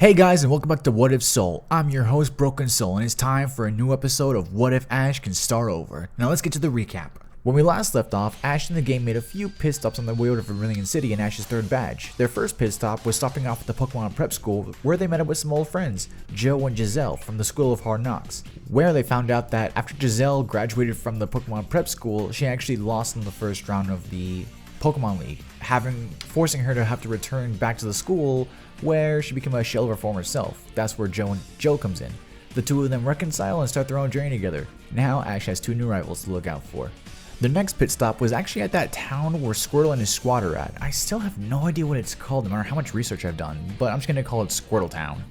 Hey guys, and welcome back to What If Soul. I'm your host Broken Soul, and it's time for a new episode of What If Ash Can Start Over. Now let's get to the recap. When we last left off, Ash and the game made a few pit stops on their way over to Vermillion City in Ash's third badge. Their first pit stop was stopping off at the Pokemon Prep School, where they met up with some old friends, Joe and Giselle from the School of Hard Knocks, where they found out that after Giselle graduated from the Pokemon Prep School, she actually lost in the first round of the Pokemon League, forcing her to have to return back to the school where she became a shell of her former self. That's where Joe comes in. The two of them reconcile and start their own journey together. Now Ash has two new rivals to look out for. The next pit stop was actually at that town where Squirtle and his squad are at. I still have no idea what it's called, no matter how much research I've done, but I'm just gonna call it Squirtle Town.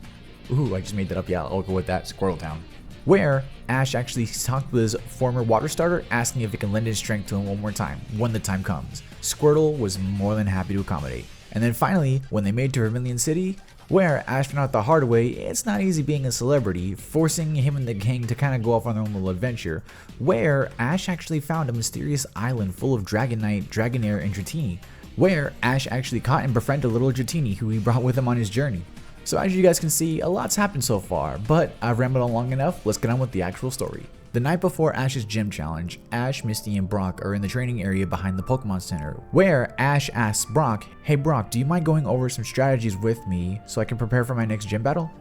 Ooh, I just made that up. Yeah, I'll go with that, Squirtle Town. Where Ash actually talked with his former water starter, asking if he can lend his strength to him one more time, when the time comes. Squirtle was more than happy to accommodate. And then finally, when they made it to Vermillion City, where Ash found out the hard way, it's not easy being a celebrity, forcing him and the gang to kind of go off on their own little adventure, where Ash actually found a mysterious island full of Dragonite, Dragonair, and Dratini, where Ash actually caught and befriended a little Dratini who he brought with him on his journey. So as you guys can see, a lot's happened so far, but I've rambled on long enough, let's get on with the actual story. The night before Ash's gym challenge, Ash, Misty, and Brock are in the training area behind the Pokemon Center, where Ash asks Brock, "Hey Brock, do you mind going over some strategies with me so I can prepare for my next gym battle?"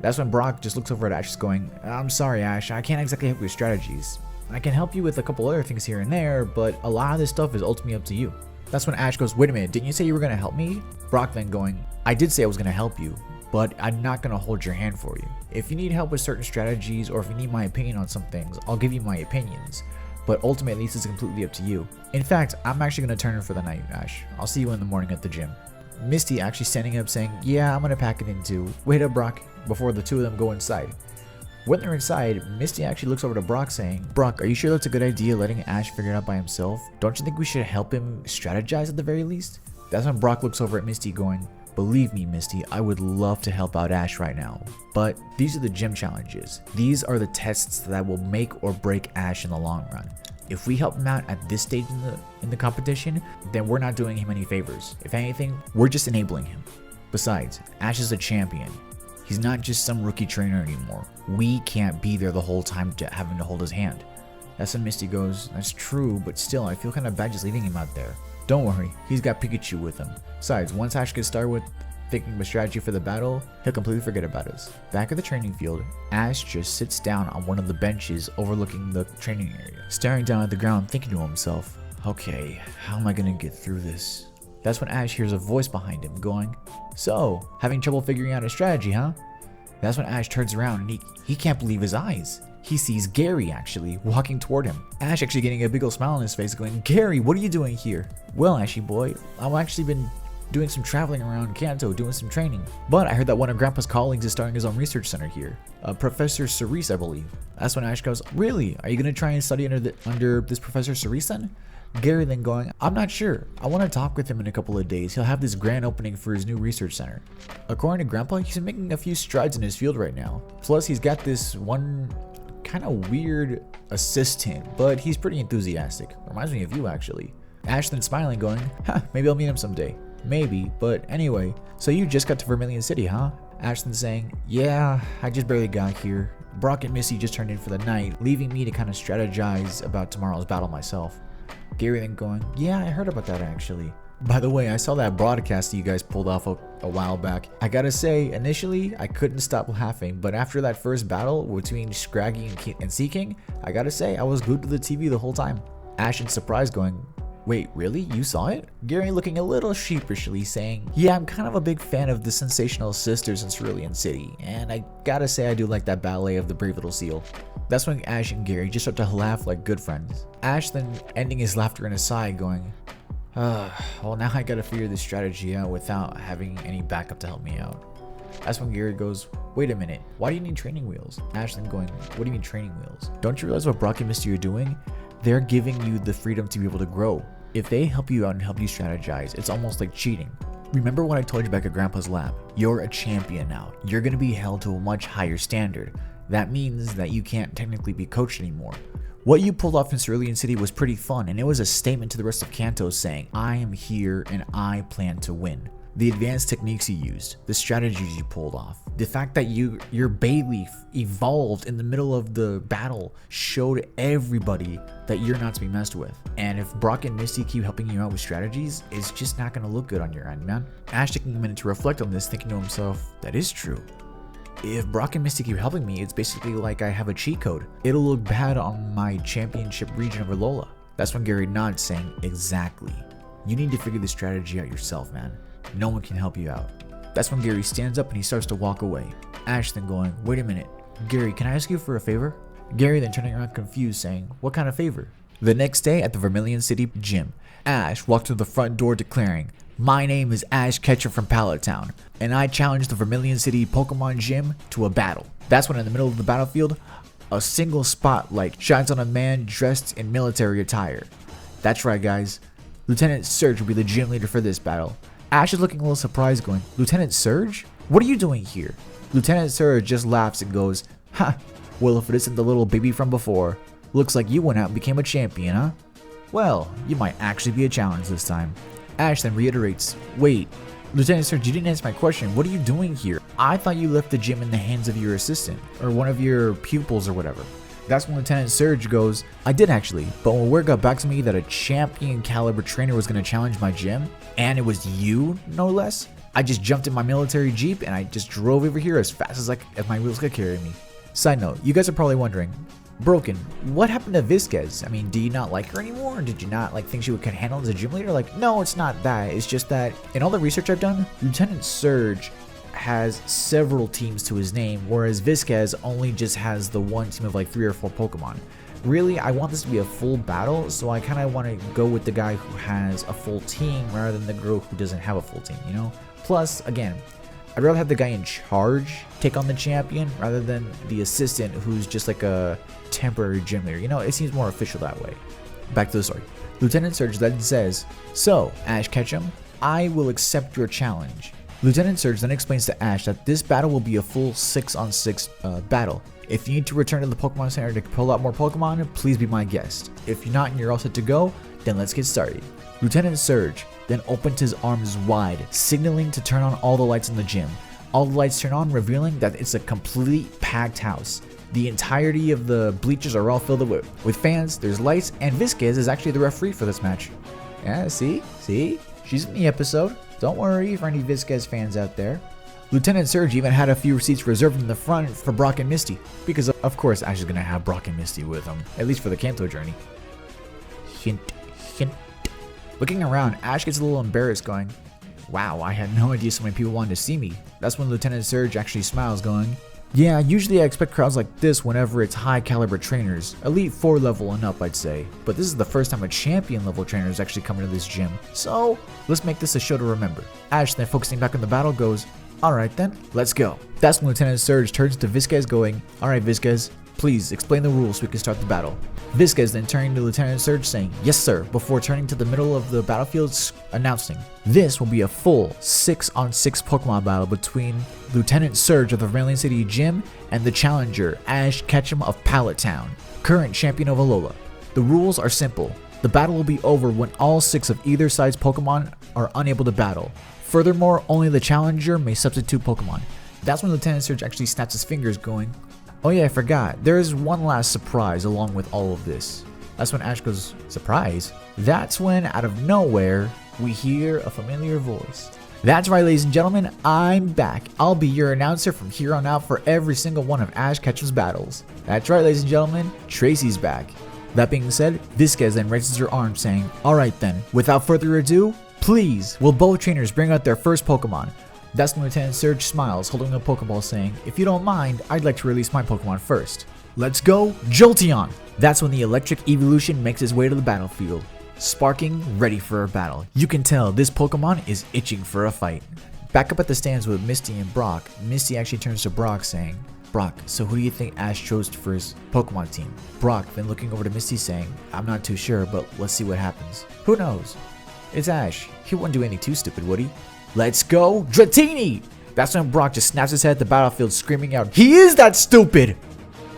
That's when Brock just looks over at Ash going, "I'm sorry Ash, I can't exactly help you with strategies. I can help you with a couple other things here and there, but a lot of this stuff is ultimately up to you." That's when Ash goes, "Wait a minute, didn't you say you were going to help me?" Brock then going, "I did say I was going to help you, but I'm not going to hold your hand for you. If you need help with certain strategies or if you need my opinion on some things, I'll give you my opinions. But ultimately, this is completely up to you. In fact, I'm actually going to turn in for the night, Ash. I'll see you in the morning at the gym." Misty actually standing up saying, "Yeah, I'm going to pack it in too. Wait up, Brock," before the two of them go inside. When they're inside, Misty actually looks over to Brock saying, "Brock, are you sure that's a good idea letting Ash figure it out by himself? Don't you think we should help him strategize at the very least?" That's when Brock looks over at Misty going, "Believe me, Misty, I would love to help out Ash right now, but these are the gym challenges. These are the tests that will make or break Ash in the long run. If we help him out at this stage in the competition, then we're not doing him any favors. If anything, we're just enabling him. Besides, Ash is a champion. He's not just some rookie trainer anymore. We can't be there the whole time having to hold his hand." That's when Misty goes, "That's true, but still, I feel kind of bad just leaving him out there." "Don't worry, he's got Pikachu with him. Besides, once Ash gets started with thinking of a strategy for the battle, he'll completely forget about us." Back at the training field, Ash just sits down on one of the benches overlooking the training area, staring down at the ground, thinking to himself, "Okay, how am I gonna get through this?" That's when Ash hears a voice behind him going, "So, having trouble figuring out a strategy, huh?" That's when Ash turns around and he can't believe his eyes. He sees Gary actually walking toward him. Ash actually getting a big old smile on his face going, "Gary, what are you doing here?" "Well, Ashy boy, I've actually been doing some traveling around Kanto, doing some training. But I heard that one of Grandpa's colleagues is starting his own research center here. Professor Cerise, I believe." That's when Ash goes, "Really? Are you going to try and study under this Professor Cerise then?" Gary then going, "I'm not sure. I want to talk with him in a couple of days. He'll have this grand opening for his new research center." According to Grandpa, he's making a few strides in his field right now. Plus, he's got this one kind of weird assistant, but he's pretty enthusiastic. Reminds me of you, actually. Ash then smiling going, "Maybe I'll meet him someday." "Maybe, but anyway, so you just got to Vermillion City, huh?" Ash then saying, "Yeah, I just barely got here. Brock and Missy just turned in for the night, leaving me to kind of strategize about tomorrow's battle myself." Gary then going, "Yeah, I heard about that actually. By the way, I saw that broadcast that you guys pulled off a while back. I gotta say, initially, I couldn't stop laughing, but after that first battle between Scraggy and Seaking, I gotta say, I was glued to the TV the whole time." Ash in surprise going, "Wait, really? You saw it?" Gary looking a little sheepishly saying, "Yeah, I'm kind of a big fan of the Sensational Sisters in Cerulean City, and I gotta say I do like that ballet of the Brave Little Seal." That's when Ash and Gary just start to laugh like good friends. Ash then ending his laughter in a sigh going, "Well, now I gotta figure this strategy out without having any backup to help me out." That's when Gary goes, "Wait a minute, why do you need training wheels?" Ash then going, "What do you mean training wheels? Don't you realize what Brock and Misty are doing? They're giving you the freedom to be able to grow. If they help you out and help you strategize, it's almost like cheating. Remember what I told you back at Grandpa's lab? You're a champion now. You're gonna be held to a much higher standard. That means that you can't technically be coached anymore. What you pulled off in Cerulean City was pretty fun, and it was a statement to the rest of Kanto saying, I am here and I plan to win. The advanced techniques you used, the strategies you pulled off, the fact that your Bayleaf evolved in the middle of the battle showed everybody that you're not to be messed with. And if Brock and Misty keep helping you out with strategies, it's just not going to look good on your end, man. Ash taking a minute to reflect on this, thinking to himself, that is true. If Brock and Misty keep helping me, it's basically like I have a cheat code. It'll look bad on my championship region over Lola. That's when Gary nods, saying, exactly. You need to figure this strategy out yourself, man. No one can help you out. That's when Gary stands up and he starts to walk away. Ash then going, wait a minute, Gary, can I ask you for a favor? Gary then turning around confused, saying, what kind of favor? The next day at the Vermillion City gym, Ash walked to the front door declaring, my name is Ash Ketchum from Pallet Town, and I challenge the Vermillion City Pokemon Gym to a battle. That's when in the middle of the battlefield, a single spotlight shines on a man dressed in military attire. That's right, guys. Lieutenant Surge will be the gym leader for this battle. Ash is looking a little surprised, going, Lieutenant Surge? What are you doing here? Lieutenant Surge just laughs and goes, ha, well, if it isn't the little baby from before, looks like you went out and became a champion, huh? Well, you might actually be a challenge this time. Ash then reiterates, wait, Lieutenant Surge, you didn't answer my question. What are you doing here? I thought you left the gym in the hands of your assistant, or one of your pupils or whatever. That's when Lieutenant Surge goes, I did actually, but when word got back to me that a champion caliber trainer was going to challenge my gym, and it was you, no less, I just jumped in my military jeep and I just drove over here as fast as my wheels could carry me. Side note, you guys are probably wondering, Broken, what happened to Vizquez? I mean, do you not like her anymore? Or did you not think she could handle as a gym leader? No, it's not that. It's just that in all the research I've done, Lieutenant Surge has several teams to his name, whereas Vizquez only just has the one team of 3 or 4 Pokemon. Really, I want this to be a full battle, so I kind of want to go with the guy who has a full team rather than the girl who doesn't have a full team, you know? Plus, again, I'd rather have the guy in charge take on the champion rather than the assistant who's just a temporary gym leader. You know, it seems more official that way. Back to the story. Lieutenant Surge then says, so, Ash Ketchum, I will accept your challenge. Lieutenant Surge then explains to Ash that this battle will be a full 6-on-6 battle. If you need to return to the Pokemon Center to pull out more Pokemon, please be my guest. If you're not and you're all set to go, then let's get started. Lieutenant Surge then opened his arms wide, signaling to turn on all the lights in the gym. All the lights turn on, revealing that it's a completely packed house. The entirety of the bleachers are all filled with fans, there's lights, and Vizquez is actually the referee for this match. Yeah, see? She's in the episode. Don't worry for any Vizquez fans out there. Lieutenant Surge even had a few seats reserved in the front for Brock and Misty, because of course Ash is going to have Brock and Misty with him, at least for the Kanto journey. Hint, hint. Looking around, Ash gets a little embarrassed, going, wow, I had no idea so many people wanted to see me. That's when Lieutenant Surge actually smiles, going, yeah, usually I expect crowds like this whenever it's high caliber trainers, Elite 4 level and up I'd say, but this is the first time a champion level trainer is actually coming to this gym, so let's make this a show to remember. Ash then focusing back on the battle goes, alright then, let's go. That's when Lieutenant Surge turns to Vizquez going, alright Vizquez, please explain the rules so we can start the battle. Vizquez then turning to Lieutenant Surge saying, yes sir, before turning to the middle of the battlefield announcing, this will be a full 6-on-6 Pokemon battle between Lieutenant Surge of the Vermillion City Gym and the challenger Ash Ketchum of Pallet Town, current champion of Alola. The rules are simple. The battle will be over when all 6 of either side's Pokemon are unable to battle. Furthermore, only the challenger may substitute Pokemon. That's when Lieutenant Surge actually snaps his fingers going, oh yeah, I forgot, there is one last surprise along with all of this. That's when Ash goes, surprise? That's when, out of nowhere, we hear a familiar voice. That's right, ladies and gentlemen, I'm back. I'll be your announcer from here on out for every single one of Ash Ketchum's battles. That's right, ladies and gentlemen, Tracy's back. That being said, Vizquez then raises her arm saying, alright then, without further ado, please, will both trainers bring out their first Pokemon? That's when Lieutenant Surge smiles, holding a Pokeball saying, if you don't mind, I'd like to release my Pokemon first. Let's go, Jolteon! That's when the electric evolution makes its way to the battlefield. Sparking, ready for a battle. You can tell this Pokemon is itching for a fight. Back up at the stands with Misty and Brock, Misty actually turns to Brock saying, Brock, so who do you think Ash chose for his Pokemon team? Brock then looking over to Misty saying, I'm not too sure, but let's see what happens. Who knows? It's Ash. He wouldn't do anything too stupid, would he? Let's go, Dratini! That's when Brock just snaps his head at the battlefield screaming out, he is that stupid!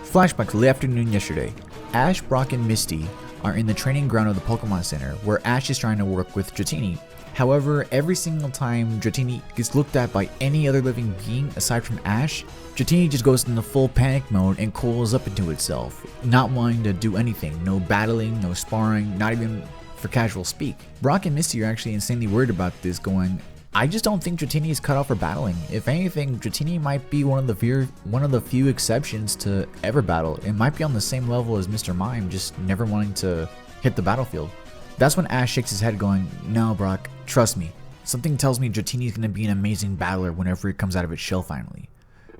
Flashback to the afternoon yesterday. Ash, Brock, and Misty are in the training ground of the Pokemon Center, where Ash is trying to work with Dratini. However, every single time Dratini gets looked at by any other living being aside from Ash, Dratini just goes into full panic mode and coils up into itself, not wanting to do anything. No battling, no sparring, not even for casual speak. Brock and Misty are actually insanely worried about this, going, I just don't think Dratini is cut out for battling. If anything, Dratini might be one of the few exceptions to ever battle. It might be on the same level as Mr. Mime, just never wanting to hit the battlefield. That's when Ash shakes his head going, no Brock, trust me. Something tells me Dratini's gonna be an amazing battler whenever it comes out of its shell finally.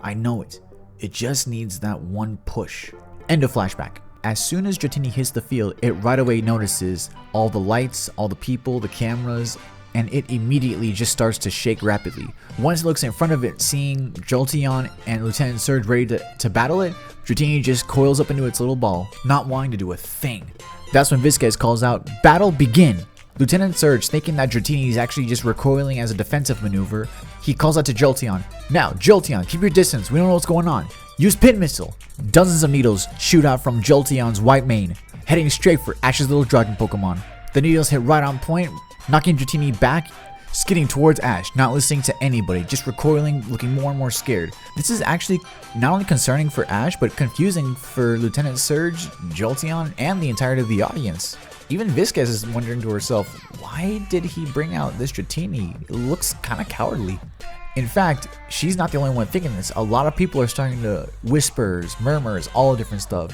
I know it. It just needs that one push. End of flashback. As soon as Dratini hits the field, it right away notices all the lights, all the people, the cameras, and it immediately just starts to shake rapidly. Once it looks in front of it, seeing Jolteon and Lieutenant Surge ready to battle it, Dratini just coils up into its little ball, not wanting to do a thing. That's when Vizquez calls out, battle begin! Lieutenant Surge, thinking that Dratini is actually just recoiling as a defensive maneuver, he calls out to Jolteon, now Jolteon, keep your distance, we don't know what's going on. Use Pin Missile! Dozens of needles shoot out from Jolteon's white mane, heading straight for Ash's little dragon Pokemon. The needles hit right on point, knocking Dratini back, skidding towards Ash, not listening to anybody, just recoiling, looking more and more scared. This is actually not only concerning for Ash, but confusing for Lieutenant Surge, Jolteon, and the entirety of the audience. Even Vizquez is wondering to herself, why did he bring out this Dratini? It looks kinda cowardly. In fact, she's not the only one thinking this. A lot of people are starting to whispers, murmurs, all different stuff.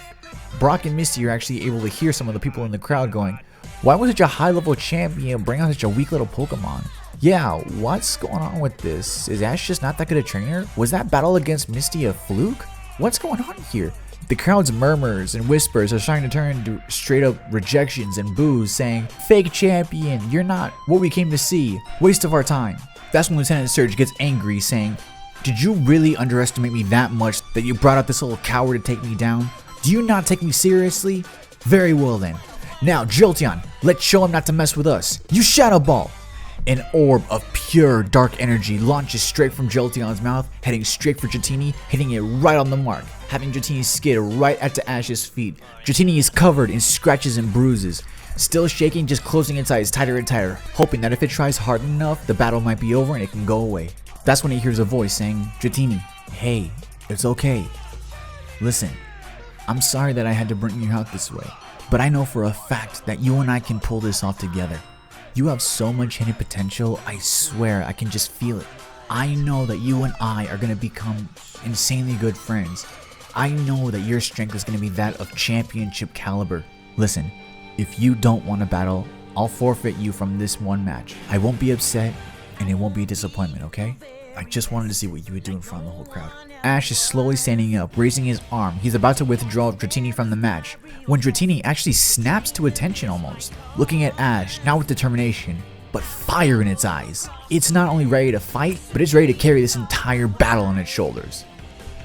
Brock and Misty are actually able to hear some of the people in the crowd going, why would such a high level champion bring out such a weak little Pokemon? Yeah, what's going on with this? Is Ash just not that good a trainer? Was that battle against Misty a fluke? What's going on here? The crowd's murmurs and whispers are starting to turn into straight up rejections and boos saying, fake champion, you're not what we came to see, waste of our time. That's when Lieutenant Surge gets angry saying, did you really underestimate me that much that you brought out this little coward to take me down? Do you not take me seriously? Very well then. Now Jolteon, let's show him not to mess with us. You Shadow Ball! An orb of pure dark energy launches straight from Jolteon's mouth, heading straight for Dratini, hitting it right on the mark, having Dratini skid right at the Ash's feet. Dratini is covered in scratches and bruises, still shaking, just closing its eyes tighter and tighter, hoping that if it tries hard enough, the battle might be over and it can go away. That's when he hears a voice saying, Dratini, hey, it's okay. Listen, I'm sorry that I had to bring you out this way, but I know for a fact that you and I can pull this off together. You have so much hidden potential, I swear I can just feel it. I know that you and I are going to become insanely good friends. I know that your strength is going to be that of championship caliber. Listen, if you don't want to battle, I'll forfeit you from this one match. I won't be upset, and it won't be a disappointment, okay? I just wanted to see what you would do in front of the whole crowd. Ash is slowly standing up, raising his arm. He's about to withdraw Dratini from the match, when Dratini actually snaps to attention almost, looking at Ash, not with determination, but fire in its eyes. It's not only ready to fight, but it's ready to carry this entire battle on its shoulders.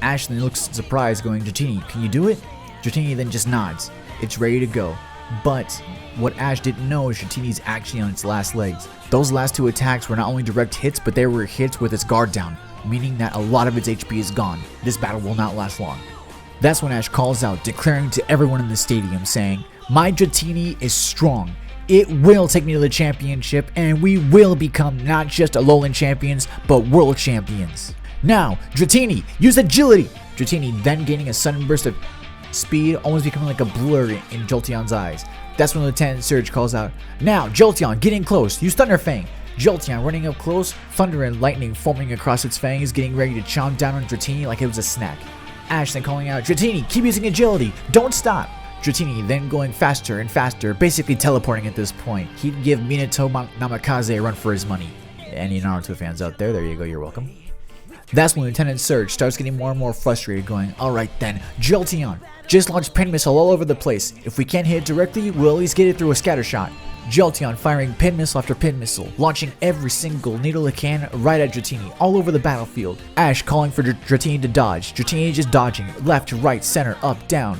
Ash then looks surprised, going, Dratini, can you do it? Dratini then just nods. It's ready to go. But what Ash didn't know is Dratini's actually on its last legs. Those last two attacks were not only direct hits, but they were hits with its guard down, meaning that a lot of its HP is gone. This battle will not last long. That's when Ash calls out, declaring to everyone in the stadium, saying, my Dratini is strong. It will take me to the championship, and we will become not just Alolan champions, but world champions. Now, Dratini, use agility! Dratini then gaining a sudden burst of speed, almost becoming like a blur in Jolteon's eyes. That's when Lieutenant Surge calls out, now Jolteon, get in close, use Thunder Fang. Jolteon running up close, thunder and lightning foaming across its fangs, getting ready to chomp down on Dratini like it was a snack. Ash then calling out, Dratini, keep using agility, don't stop. Dratini then going faster and faster, basically teleporting at this point. He'd give Minato Namikaze a run for his money. Any Naruto fans out there, there you go, you're welcome. That's when Lieutenant Surge starts getting more and more frustrated, going, alright then, Jolteon, just launch Pin Missile all over the place. If we can't hit it directly, we'll at least get it through a scatter shot. Jolteon firing Pin Missile after Pin Missile, launching every single needle it can right at Dratini, all over the battlefield. Ash calling for Dratini to dodge. Dratini just dodging, left, right, center, up, down.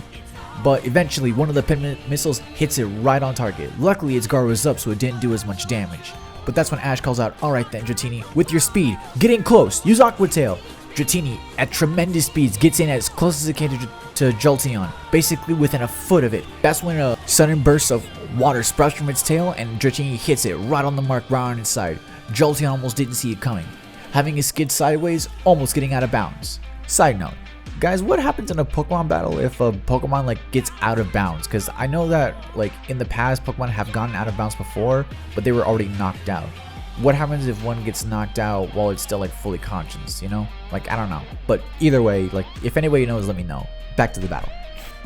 But eventually, one of the Pin Missiles hits it right on target. Luckily, its guard was up, so it didn't do as much damage. But that's when Ash calls out, alright then, Dratini, with your speed, get in close, use Aqua Tail. Dratini, at tremendous speeds, gets in as close as it can to Jolteon, basically within a foot of it. That's when a sudden burst of Water sprouts from its tail, and Dratini hits it right on the mark right on its side. Jolteon almost didn't see it coming, having it skid sideways, almost getting out of bounds. Side note, guys, what happens in a Pokemon battle if a Pokemon like gets out of bounds? Because I know that like in the past Pokemon have gotten out of bounds before, but they were already knocked out. What happens if one gets knocked out while it's still like fully conscious, you know? Like, I don't know. But either way, like if anybody knows, let me know. Back to the battle.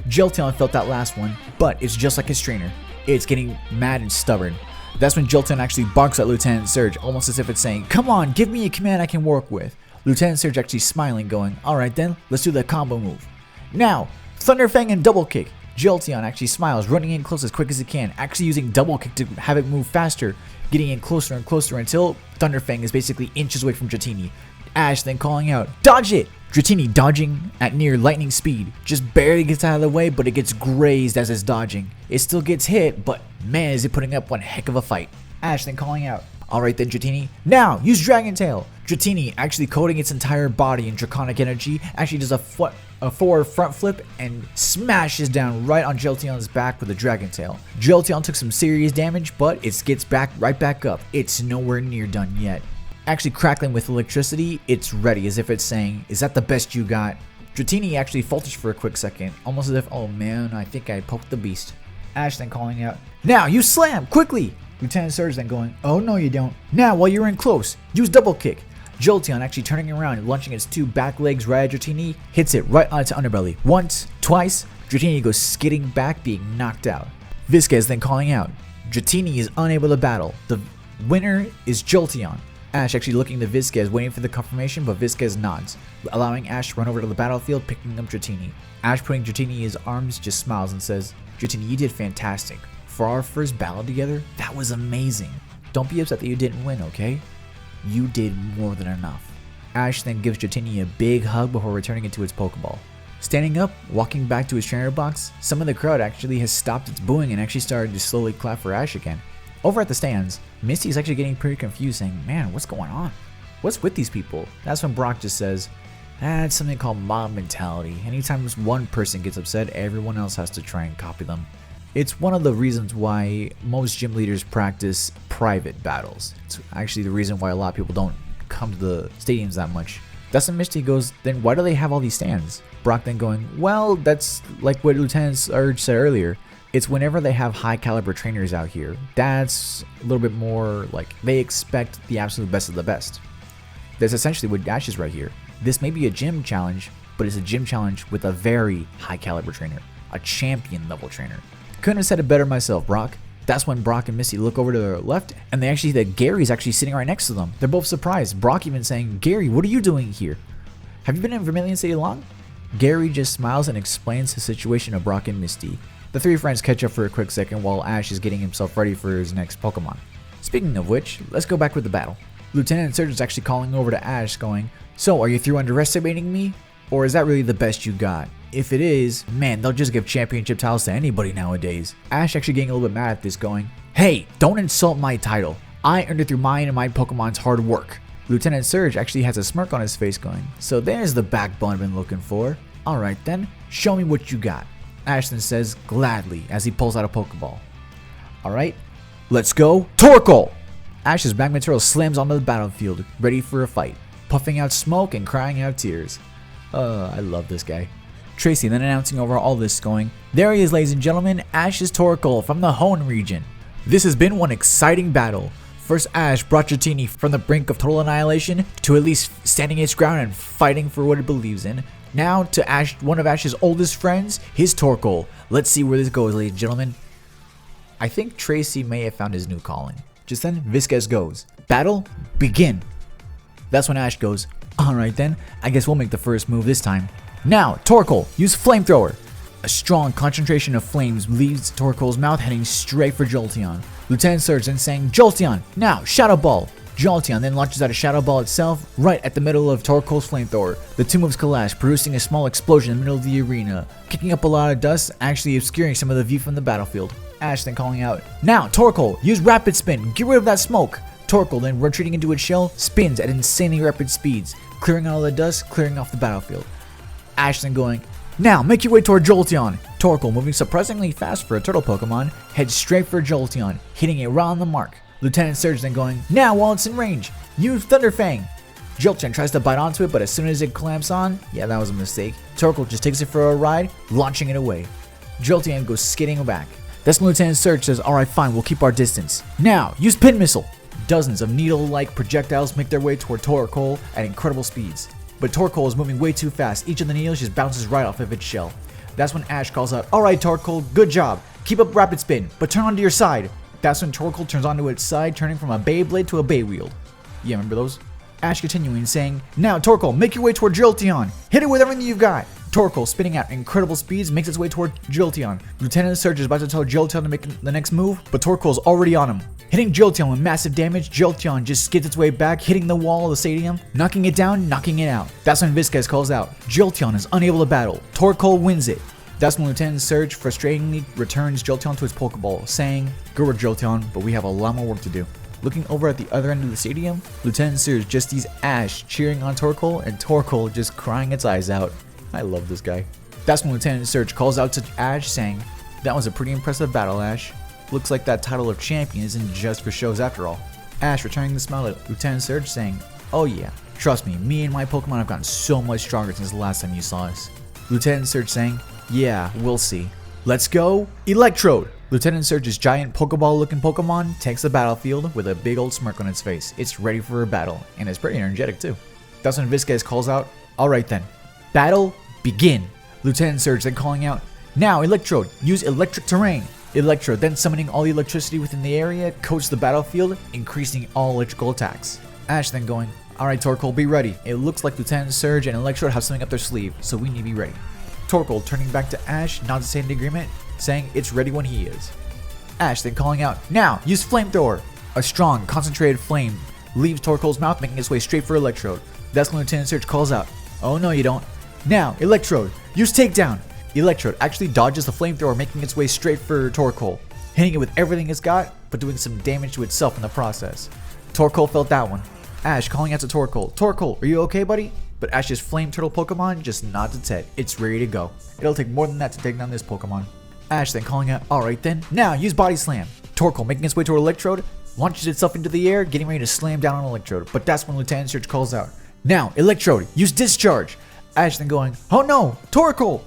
Jolteon felt that last one, but it's just like his trainer. It's getting mad and stubborn. That's when Jolteon actually barks at Lieutenant Surge, almost as if it's saying, "Come on, give me a command I can work with." Lieutenant Surge actually smiling, going, "Alright then, let's do the combo move. Now, Thunder Fang and Double Kick." Jolteon actually smiles, running in close as quick as he can, actually using Double Kick to have it move faster, getting in closer and closer until Thunder Fang is basically inches away from Dratini. Ash then calling out, "Dodge it!" Dratini dodging at near lightning speed, just barely gets out of the way, but it gets grazed as it's dodging. It still gets hit, but man is it putting up one heck of a fight. Ash then calling out, "Alright then Dratini, now use Dragon Tail." Dratini actually coating its entire body in Draconic Energy, actually does a forward front flip and smashes down right on Jolteon's back with a Dragon Tail. Jolteon took some serious damage, but it gets right back up. It's nowhere near done yet. Actually crackling with electricity, it's ready, as if it's saying, "Is that the best you got?" Dratini actually falters for a quick second, almost as if, "Oh man, I think I poked the beast." Ash then calling out, "Now you slam, quickly!" Lieutenant Surge then going, "Oh no you don't. Now while you're in close, use Double Kick." Jolteon actually turning around and launching its two back legs right at Dratini, hits it right on its underbelly. Once, twice, Dratini goes skidding back, being knocked out. Visquez then calling out, "Dratini is unable to battle. The winner is Jolteon." Ash actually looking to Visquez, waiting for the confirmation, but Visquez nods, allowing Ash to run over to the battlefield, picking up Dratini. Ash putting Dratini in his arms just smiles and says, "Dratini, you did fantastic. For our first battle together, that was amazing. Don't be upset that you didn't win, okay? You did more than enough." Ash then gives Dratini a big hug before returning it to its Pokeball. Standing up, walking back to his trainer box, some of the crowd actually has stopped its booing and actually started to slowly clap for Ash again. Over at the stands, Misty is actually getting pretty confused, saying, "Man, what's going on? What's with these people?" That's when Brock just says, "It's something called mob mentality. Anytime one person gets upset, everyone else has to try and copy them." It's one of the reasons why most gym leaders practice private battles. It's actually the reason why a lot of people don't come to the stadiums that much. That's when Misty goes, "Then why do they have all these stands?" Brock then going, "Well, that's like what Lieutenant Surge said earlier. It's whenever they have high caliber trainers out here. That's a little bit more like they expect the absolute best of the best." That's essentially what Ash is right here. This may be a gym challenge, but it's a gym challenge with a very high caliber trainer, a champion level trainer. Couldn't have said it better myself, Brock. That's when Brock and Misty look over to their left, and they actually see that Gary's actually sitting right next to them. They're both surprised. Brock even saying, "Gary, what are you doing here? Have you been in Vermillion City long?" Gary just smiles and explains the situation to Brock and Misty. The three friends catch up for a quick second while Ash is getting himself ready for his next Pokemon. Speaking of which, let's go back with the battle. Lieutenant Surge is actually calling over to Ash going, "So, are you through underestimating me? Or is that really the best you got? If it is, man, they'll just give championship titles to anybody nowadays." Ash actually getting a little bit mad at this going, "Hey, don't insult my title. I earned it through mine and my Pokemon's hard work." Lieutenant Surge actually has a smirk on his face going, "So there's the backbone I've been looking for. Alright then, show me what you got." Ash then says, "Gladly," as he pulls out a Pokeball. Alright, let's go, Torkoal! Ash's magma material slams onto the battlefield, ready for a fight, puffing out smoke and crying out tears. I love this guy. Tracy then announcing over all this going, "There he is, ladies and gentlemen, Ash's Torkoal from the Hoenn region. This has been one exciting battle. First, Ash brought Dratini from the brink of total annihilation to at least standing its ground and fighting for what it believes in. Now to Ash, one of Ash's oldest friends, his Torkoal. Let's see where this goes, ladies and gentlemen." I think Tracy may have found his new calling. Just then, Visquez goes, "Battle, begin." That's when Ash goes, "Alright then, I guess we'll make the first move this time. Now, Torkoal, use Flamethrower." A strong concentration of flames leaves Torkoal's mouth, heading straight for Jolteon. Lieutenant Surge then saying, "Jolteon, now, Shadow Ball." Jolteon then launches out a Shadow Ball itself right at the middle of Torkoal's Flamethrower. The two moves collapse, producing a small explosion in the middle of the arena, kicking up a lot of dust, actually obscuring some of the view from the battlefield. Ash then calling out, "Now, Torkoal, use Rapid Spin, get rid of that smoke." Torkoal then retreating into its shell, spins at insanely rapid speeds, clearing all the dust, clearing off the battlefield. Ash then going, "Now, make your way toward Jolteon." Torkoal, moving surprisingly fast for a turtle Pokemon, heads straight for Jolteon, hitting it right on the mark. Lieutenant Surge then going, now while it's in range, use Thunder Fang. Jolteon tries to bite onto it, but as soon as it clamps on, yeah, that was a mistake. Torkoal just takes it for a ride, launching it away. Jolteon goes skidding back. That's when Lieutenant Surge says, alright fine, we'll keep our distance. Now, use Pin Missile. Dozens of needle-like projectiles make their way toward Torkoal at incredible speeds. But Torkoal is moving way too fast, each of the needles just bounces right off of its shell. That's when Ash calls out, alright Torkoal, good job, keep up Rapid Spin, but turn onto your side. That's when Torkoal turns onto its side, turning from a Beyblade to a Beywield. Yeah, remember those? Ash continuing, saying, now Torkoal, make your way toward Jolteon, hit it with everything you've got. Torkoal, spinning at incredible speeds, makes its way toward Jolteon. Lieutenant Surge is about to tell Jolteon to make the next move, but Torkoal's already on him. Hitting Jolteon with massive damage, Jolteon just skids its way back, hitting the wall of the stadium, knocking it down, knocking it out. That's when Vizquez calls out, Jolteon is unable to battle, Torkoal wins it. That's when Lieutenant Surge frustratingly returns Jolteon to its Pokeball, saying, good work Jolteon, but we have a lot more work to do. Looking over at the other end of the stadium, Lieutenant Surge just sees Ash cheering on Torkoal and Torkoal just crying its eyes out. I love this guy. That's when Lieutenant Surge calls out to Ash saying, that was a pretty impressive battle, Ash. Looks like that title of champion isn't just for shows after all. Ash returning the smile at Lieutenant Surge saying, oh yeah, trust me and my Pokemon have gotten so much stronger since the last time you saw us. Lieutenant Surge saying, yeah, we'll see. Let's go, Electrode! Lieutenant Surge's giant Pokeball looking Pokemon takes the battlefield with a big old smirk on its face. It's ready for a battle, and it's pretty energetic too. That's when Vizquez calls out, alright then, battle, begin. Lieutenant Surge then calling out, now Electrode, use electric terrain. Electrode then summoning all the electricity within the area, coats the battlefield, increasing all electrical attacks. Ash then going, alright Torkoal, be ready. It looks like Lieutenant Surge and Electrode have something up their sleeve, so we need to be ready. Torkoal turning back to Ash, nods his head in agreement, saying it's ready when he is. Ash then calling out, now use Flamethrower. A strong, concentrated flame leaves Torkoal's mouth, making its way straight for Electrode. That's when Lieutenant Surge calls out, oh no you don't. Now, Electrode, use Takedown. Electrode actually dodges the Flamethrower, making its way straight for Torkoal, hitting it with everything it's got, but doing some damage to itself in the process. Torkoal felt that one. Ash calling out to Torkoal, Torkoal, are you okay buddy? But Ash's Flame Turtle Pokemon just nods its head, it's ready to go. It'll take more than that to take down this Pokemon. Ash then calling out, alright then, now use Body Slam. Torkoal making its way toward Electrode, launches itself into the air, getting ready to slam down on Electrode, but that's when Lieutenant Surge calls out, now Electrode, use Discharge. Ash then going, oh no, Torkoal!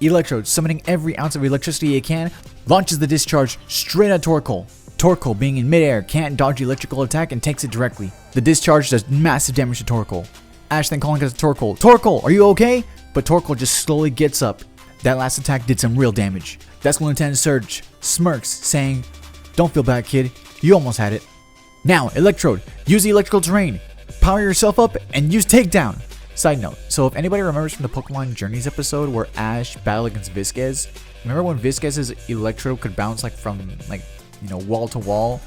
Electrode, summoning every ounce of electricity it can, launches the discharge straight at Torkoal. Torkoal, being in midair, can't dodge the electrical attack and takes it directly. The discharge does massive damage to Torkoal. Ash then calling out to Torkoal, Torkoal, are you okay? But Torkoal just slowly gets up. That last attack did some real damage. That's when Lieutenant Surge smirks, saying, don't feel bad kid, you almost had it. Now, Electrode, use the electrical terrain. Power yourself up and use Takedown. Side note, so if anybody remembers from the Pokemon Journeys episode where Ash battled against Vizquez, remember when Vizquez's Electrode could bounce from wall to wall?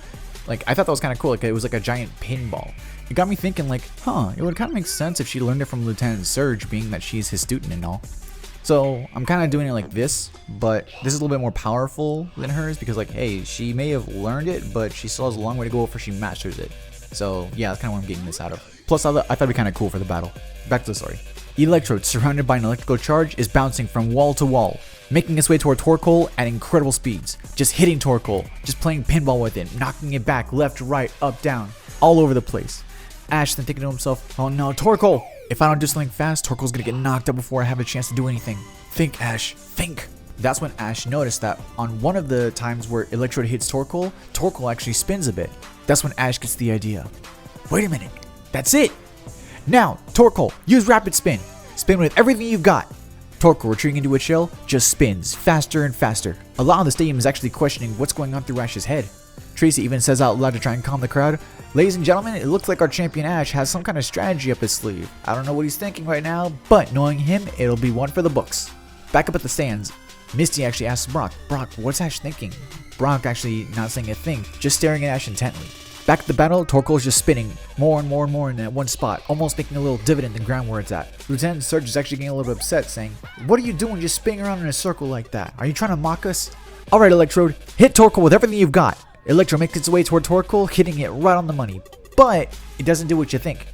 Like, I thought that was kind of cool, like it was like a giant pinball. It got me thinking like, it would kind of make sense if she learned it from Lieutenant Surge, being that she's his student and all. So I'm kind of doing it like this, but this is a little bit more powerful than hers because like, hey, she may have learned it, but she still has a long way to go before she masters it. So yeah, that's kind of what I'm getting this out of. Plus, I thought it'd be kind of cool for the battle. Back to the story. Electrode, surrounded by an electrical charge, is bouncing from wall to wall, making its way toward Torkoal at incredible speeds. Just hitting Torkoal, just playing pinball with it, knocking it back left, right, up, down, all over the place. Ash then thinking to himself, oh no, Torkoal! If I don't do something fast, Torkoal's gonna get knocked out before I have a chance to do anything. Think, Ash, think! That's when Ash noticed that on one of the times where Electrode hits Torkoal, Torkoal actually spins a bit. That's when Ash gets the idea. Wait a minute, that's it! Now, Torkoal, use Rapid Spin. Spin with everything you've got. Torkoal, retreating into its shell, just spins faster and faster. A lot of the stadium is actually questioning what's going on through Ash's head. Tracy even says out loud to try and calm the crowd, ladies and gentlemen, it looks like our champion Ash has some kind of strategy up his sleeve. I don't know what he's thinking right now, but knowing him, it'll be one for the books. Back up at the stands, Misty actually asks Brock, what's Ash thinking? Brock actually not saying a thing, just staring at Ash intently. Back at the battle, Torkoal is just spinning more and more and more in that one spot, almost making a little divot in the ground where it's at. Lieutenant Surge is actually getting a little bit upset, saying, what are you doing just spinning around in a circle like that? Are you trying to mock us? Alright Electrode, hit Torkoal with everything you've got. Electrode makes its way toward Torkoal, hitting it right on the money, but it doesn't do what you think.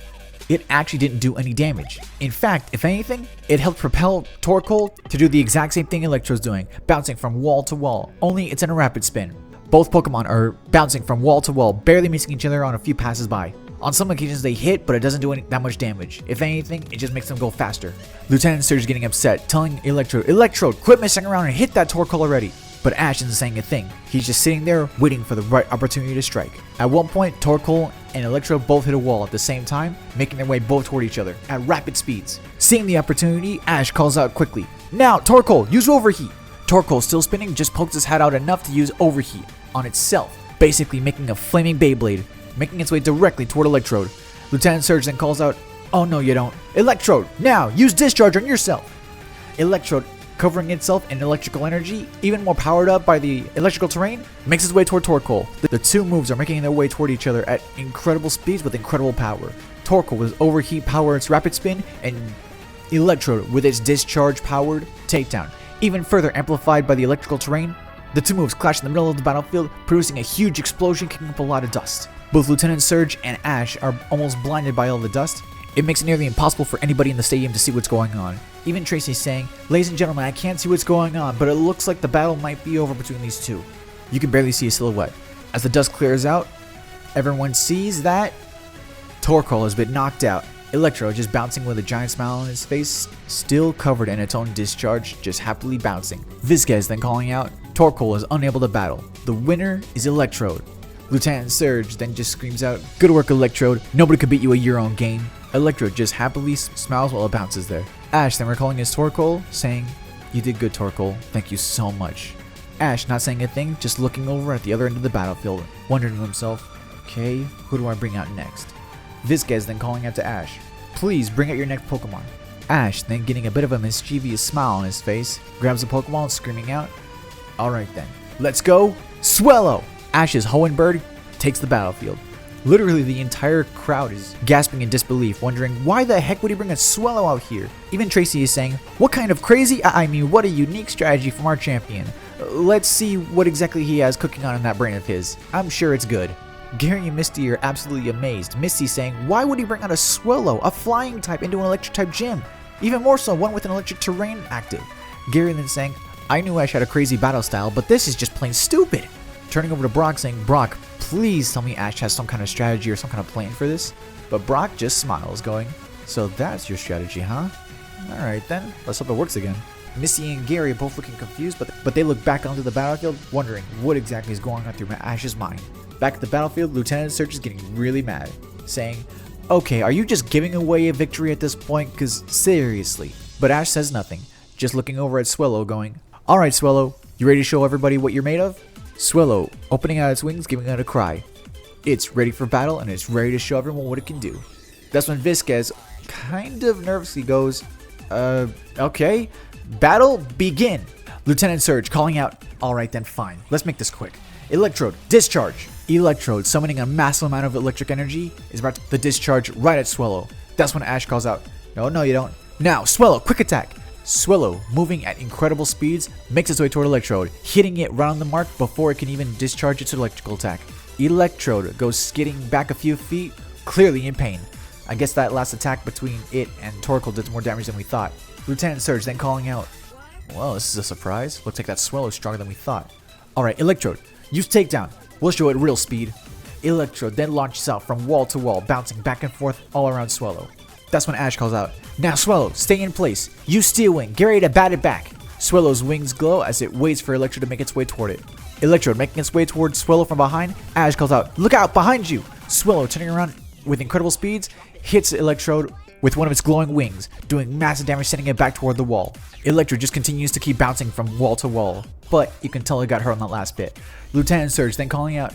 it actually didn't do any damage. In fact, if anything, it helped propel Torkoal to do the exact same thing Electrode's doing, bouncing from wall to wall, only it's in a rapid spin. Both Pokemon are bouncing from wall to wall, barely missing each other on a few passes by. On some occasions they hit, but it doesn't do that much damage. If anything, it just makes them go faster. Lieutenant Surge is getting upset, telling Electrode, quit messing around and hit that Torkoal already. But Ash isn't saying a thing. He's just sitting there waiting for the right opportunity to strike. At one point, Torkoal and Electrode both hit a wall at the same time, making their way both toward each other at rapid speeds. Seeing the opportunity, Ash calls out quickly, "Now, Torkoal, use Overheat!" Torkoal, still spinning, just pokes his head out enough to use Overheat on itself, basically making a flaming Beyblade, making its way directly toward Electrode. Lieutenant Surge then calls out, "Oh no you don't. Electrode, now use Discharge on yourself!" Electrode, covering itself in electrical energy, even more powered up by the electrical terrain, makes its way toward Torkoal. The two moves are making their way toward each other at incredible speeds with incredible power. Torkoal with Overheat power its rapid spin, and Electrode with its Discharge powered takedown, even further amplified by the electrical terrain. The two moves clash in the middle of the battlefield, producing a huge explosion kicking up a lot of dust. Both Lieutenant Surge and Ash are almost blinded by all the dust. It makes it nearly impossible for anybody in the stadium to see what's going on. Even Tracy's saying, "Ladies and gentlemen, I can't see what's going on, but it looks like the battle might be over between these two." You can barely see a silhouette. As the dust clears out, everyone sees that Torkoal has been knocked out. Electrode just bouncing with a giant smile on his face, still covered in its own discharge, just happily bouncing. Vizquez then calling out, Torkoal is unable to battle. The winner is Electrode. Lieutenant Surge then just screams out, "Good work, Electrode. Nobody could beat you at your own game." Electrode just happily smiles while it bounces there. Ash then recalling his Torkoal, saying, "You did good, Torkoal. Thank you so much." Ash not saying a thing, just looking over at the other end of the battlefield, wondering to himself, "Okay, who do I bring out next?" Vizquez then calling out to Ash, "Please bring out your next Pokemon." Ash then getting a bit of a mischievous smile on his face, grabs the Pokemon screaming out, "Alright then, let's go, Swellow!" Ash's Hoenn takes the battlefield. Literally the entire crowd is gasping in disbelief, wondering why the heck would he bring a Swellow out here? Even Tracy is saying, "What kind of crazy, I mean what a unique strategy from our champion. Let's see what exactly he has cooking on in that brain of his. I'm sure it's good." Gary and Misty are absolutely amazed. Misty saying, "Why would he bring out a Swellow, a flying type, into an electric type gym? Even more so, one with an electric terrain active." Gary then saying, "I knew Ash had a crazy battle style, but this is just plain stupid." Turning over to Brock saying, "Brock, please tell me Ash has some kind of strategy or some kind of plan for this." But Brock just smiles, going, "So that's your strategy, huh? Alright then, let's hope it works again." Misty and Gary are both looking confused, but they look back onto the battlefield, wondering what exactly is going on through Ash's mind. Back at the battlefield, Lieutenant Surge is getting really mad, saying, "Okay, are you just giving away a victory at this point? Cause seriously." But Ash says nothing, just looking over at Swellow, going, "Alright Swellow, you ready to show everybody what you're made of?" Swellow, opening out its wings, giving out a cry. It's ready for battle, and it's ready to show everyone what it can do. That's when Vizquez kind of nervously goes, okay, battle begin." Lieutenant Surge calling out, "Alright then, fine, let's make this quick. Electrode, discharge." Electrode, summoning a massive amount of electric energy, is about to discharge right at Swellow. That's when Ash calls out, No, you don't. "Now, Swellow, quick attack." Swellow, moving at incredible speeds, makes its way toward Electrode, hitting it right on the mark before it can even discharge its electrical attack. Electrode goes skidding back a few feet, clearly in pain. I guess that last attack between it and Torkoal did more damage than we thought. Lieutenant Surge then calling out, "Well, this is a surprise. Looks like that Swellow is stronger than we thought." "Alright, Electrode, use takedown. We'll show it real speed." Electrode then launches out from wall to wall, bouncing back and forth all around Swellow. That's when Ash calls out, "Now Swellow, stay in place. Use Steel Wing. Get ready to bat it back." Swellow's wings glow as it waits for Electrode to make its way toward it. Electrode making its way towards Swellow from behind. Ash calls out, "Look out, behind you!" Swellow, turning around with incredible speeds, hits Electrode with one of its glowing wings, doing massive damage, sending it back toward the wall. Electrode just continues to keep bouncing from wall to wall, but you can tell it got hurt on that last bit. Lieutenant Surge then calling out,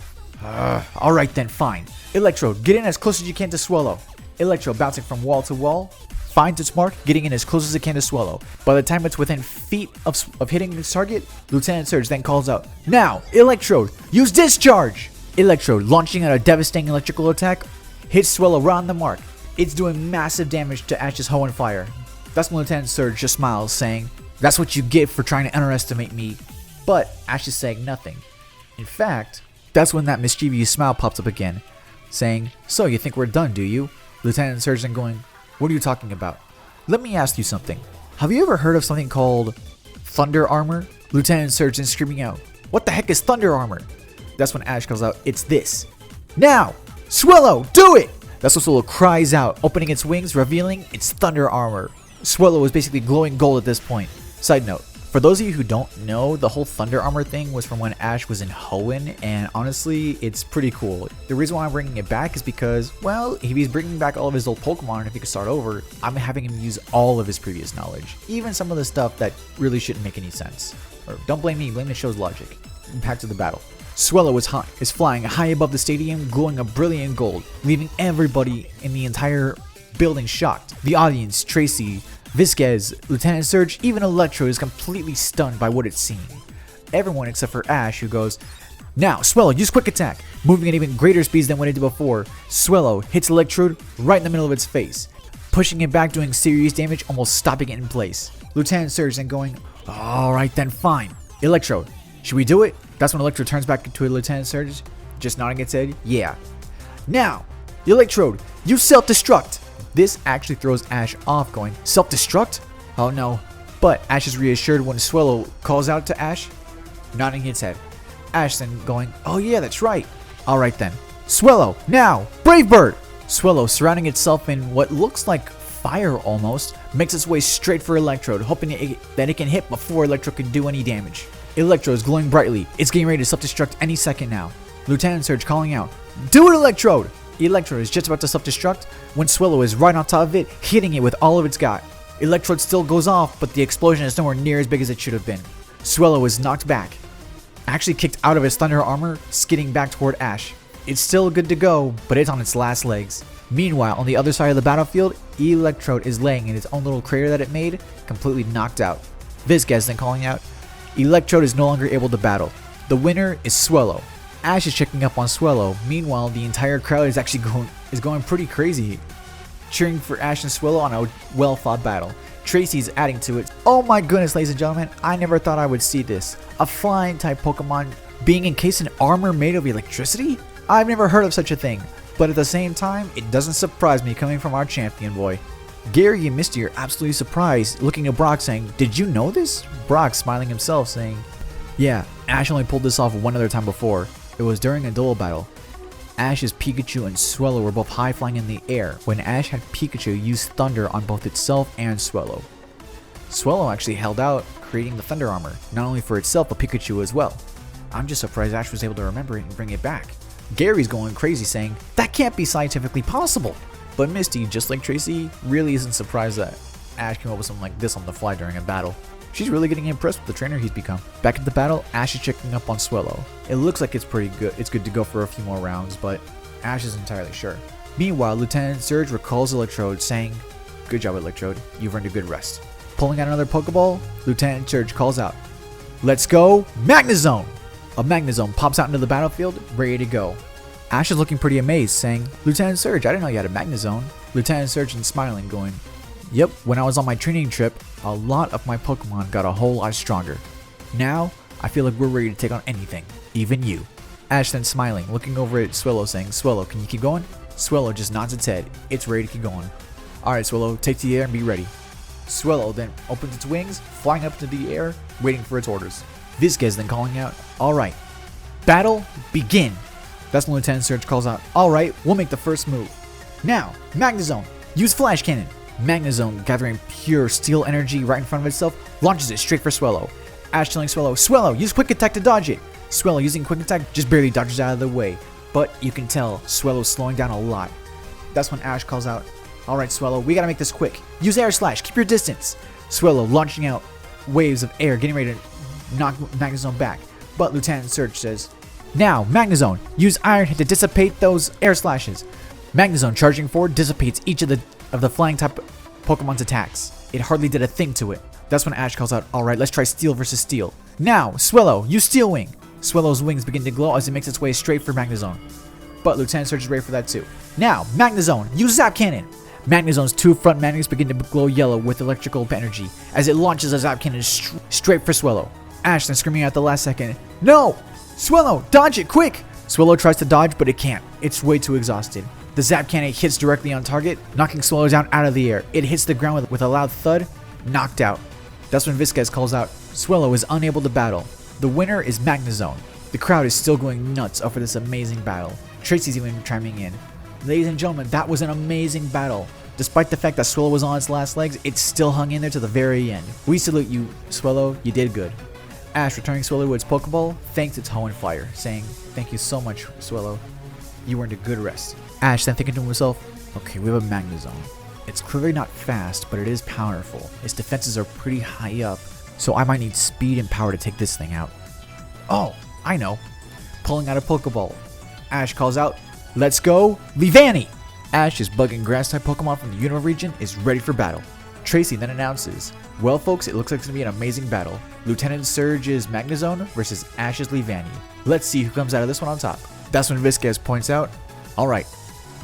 "Alright then, fine. Electrode, get in as close as you can to Swellow." Electrode bouncing from wall to wall, finds its mark, getting in as close as it can to Swellow. By the time it's within feet of hitting its target, Lieutenant Surge then calls out, "Now, Electrode, use Discharge!" Electrode, launching out a devastating electrical attack, hits Swellow right on the mark. It's doing massive damage to Ash's Hoenn Fire. That's when Lieutenant Surge just smiles, saying, "That's what you get for trying to underestimate me." But Ash is saying nothing. In fact, that's when that mischievous smile pops up again, saying, "So you think we're done, do you? Lieutenant Surge then going, what are you talking about? Let me ask you something. Have you ever heard of something called Thunder Armor? Lieutenant Surge then screaming out, what the heck is Thunder Armor? That's when Ash calls out, it's this. Now, Swellow, do it! That's what Swellow cries out, opening its wings, revealing its Thunder Armor. Swellow is basically glowing gold at this point. Side note, for those of you who don't know, the whole Thunder Armor thing was from when Ash was in Hoenn, and honestly, it's pretty cool. The reason why I'm bringing it back is because, well, if he's bringing back all of his old Pokemon and if he could start over, I'm having him use all of his previous knowledge. Even some of the stuff that really shouldn't make any sense. Or don't blame me, blame the show's logic. Back to the battle. Swellow is flying high above the stadium, glowing a brilliant gold, leaving everybody in the entire building shocked. The audience, Tracy, Visquez, Lieutenant Surge, even Electrode is completely stunned by what it's seeing. Everyone except for Ash, who goes, now, Swellow, use Quick Attack, moving at even greater speeds than what it did before. Swellow hits Electrode right in the middle of its face, pushing it back, doing serious damage, almost stopping it in place. Lieutenant Surge then going, alright then, fine. Electrode, should we do it? That's when Electrode turns back into a Lieutenant Surge, just nodding its head, yeah. Now, Electrode, you self-destruct. This actually throws Ash off, going, self-destruct? Oh no. But Ash is reassured when Swellow calls out to Ash, nodding its head. Ash then going, oh yeah, that's right. Alright then. Swellow, now, Brave Bird! Swellow, surrounding itself in what looks like fire almost, makes its way straight for Electrode, hoping that it can hit before Electrode can do any damage. Electrode is glowing brightly. It's getting ready to self-destruct any second now. Lieutenant Surge calling out, do it, Electrode! Electrode is just about to self-destruct when Swellow is right on top of it, hitting it with all of its got. Electrode still goes off, but the explosion is nowhere near as big as it should have been. Swellow is knocked back, actually kicked out of its Thunder Armor, skidding back toward Ash. It's still good to go, but it's on its last legs. Meanwhile, on the other side of the battlefield, Electrode is laying in its own little crater that it made, completely knocked out. Visquez then calling out, Electrode is no longer able to battle. The winner is Swellow. Ash is checking up on Swellow. Meanwhile, the entire crowd is actually going pretty crazy, cheering for Ash and Swellow on a well-fought battle. Tracy's adding to it. Oh my goodness, ladies and gentlemen, I never thought I would see this. A flying type Pokemon being encased in armor made of electricity? I've never heard of such a thing, but at the same time, it doesn't surprise me coming from our champion boy. Gary and Misty are absolutely surprised, looking at Brock saying, did you know this? Brock smiling himself saying, yeah, Ash only pulled this off one other time before. It was during a duel battle. Ash's Pikachu and Swellow were both high flying in the air when Ash had Pikachu use Thunder on both itself and Swellow. Swellow actually held out, creating the Thunder Armor, not only for itself but Pikachu as well. I'm just surprised Ash was able to remember it and bring it back. Gary's going crazy saying, that can't be scientifically possible. But Misty, just like Tracy, really isn't surprised that Ash came up with something like this on the fly during a battle. She's really getting impressed with the trainer he's become. Back at the battle, Ash is checking up on Swellow. It looks like it's pretty good. It's good to go for a few more rounds, but Ash isn't entirely sure. Meanwhile, Lieutenant Surge recalls Electrode, saying, good job, Electrode. You've earned a good rest. Pulling out another Pokeball, Lieutenant Surge calls out, let's go, Magnezone! A Magnezone pops out into the battlefield, ready to go. Ash is looking pretty amazed, saying, Lieutenant Surge, I didn't know you had a Magnezone. Lieutenant Surge is smiling, going, yep, when I was on my training trip, a lot of my Pokemon got a whole lot stronger. Now, I feel like we're ready to take on anything, even you. Ash then smiling, looking over at Swellow, saying, Swellow, can you keep going? Swellow just nods its head. It's ready to keep going. Alright, Swellow, take to the air and be ready. Swellow then opens its wings, flying up into the air, waiting for its orders. Visquez then calling out, alright, battle, begin. That's when Lieutenant Surge calls out, alright, we'll make the first move. Now, Magnezone, use Flash Cannon. Magnezone, gathering pure steel energy right in front of itself, launches it straight for Swellow. Ash telling Swellow, Swellow, use Quick Attack to dodge it. Swellow using Quick Attack just barely dodges out of the way, but you can tell Swellow's slowing down a lot. That's when Ash calls out, alright Swellow, we gotta make this quick. Use Air Slash, keep your distance. Swellow launching out waves of air, getting ready to knock Magnezone back, but Lieutenant Surge says, now, Magnezone, use Iron Hit to dissipate those air slashes. Magnezone charging forward dissipates each of the flying type Pokemon's attacks. It hardly did a thing to it. That's when Ash calls out, alright, let's try Steel versus Steel. Now, Swellow, use Steel Wing. Swellow's wings begin to glow as it makes its way straight for Magnezone. But Lieutenant Surge is ready for that too. Now, Magnezone, use Zap Cannon. Magnezone's two front magnets begin to glow yellow with electrical energy as it launches a Zap Cannon straight for Swellow. Ash then screaming at the last second, no! Swellow, dodge it, quick! Swellow tries to dodge, but it can't. It's way too exhausted. The Zap Cannon hits directly on target, knocking Swellow down out of the air. It hits the ground with a loud thud, knocked out. That's when Viscez calls out, Swellow is unable to battle. The winner is Magneton. The crowd is still going nuts over this amazing battle. Tracy's even chiming in. Ladies and gentlemen, that was an amazing battle. Despite the fact that Swellow was on its last legs, it still hung in there to the very end. We salute you, Swellow, you did good. Ash, returning Swellow to its Pokeball, thanks its Hoenn Fire, saying, thank you so much, Swellow. You earned a good rest. Ash then thinking to himself, okay, we have a Magneton. It's clearly not fast, but it is powerful. Its defenses are pretty high up, so I might need speed and power to take this thing out. Oh, I know. Pulling out a Pokeball. Ash calls out, let's go, Leavanny! Ash's bug and grass type Pokemon from the Unova region is ready for battle. Tracy then announces, well folks, it looks like it's going to be an amazing battle. Lieutenant Surge's Magneton versus Ash's Leavanny. Let's see who comes out of this one on top. That's when Viscez points out, alright,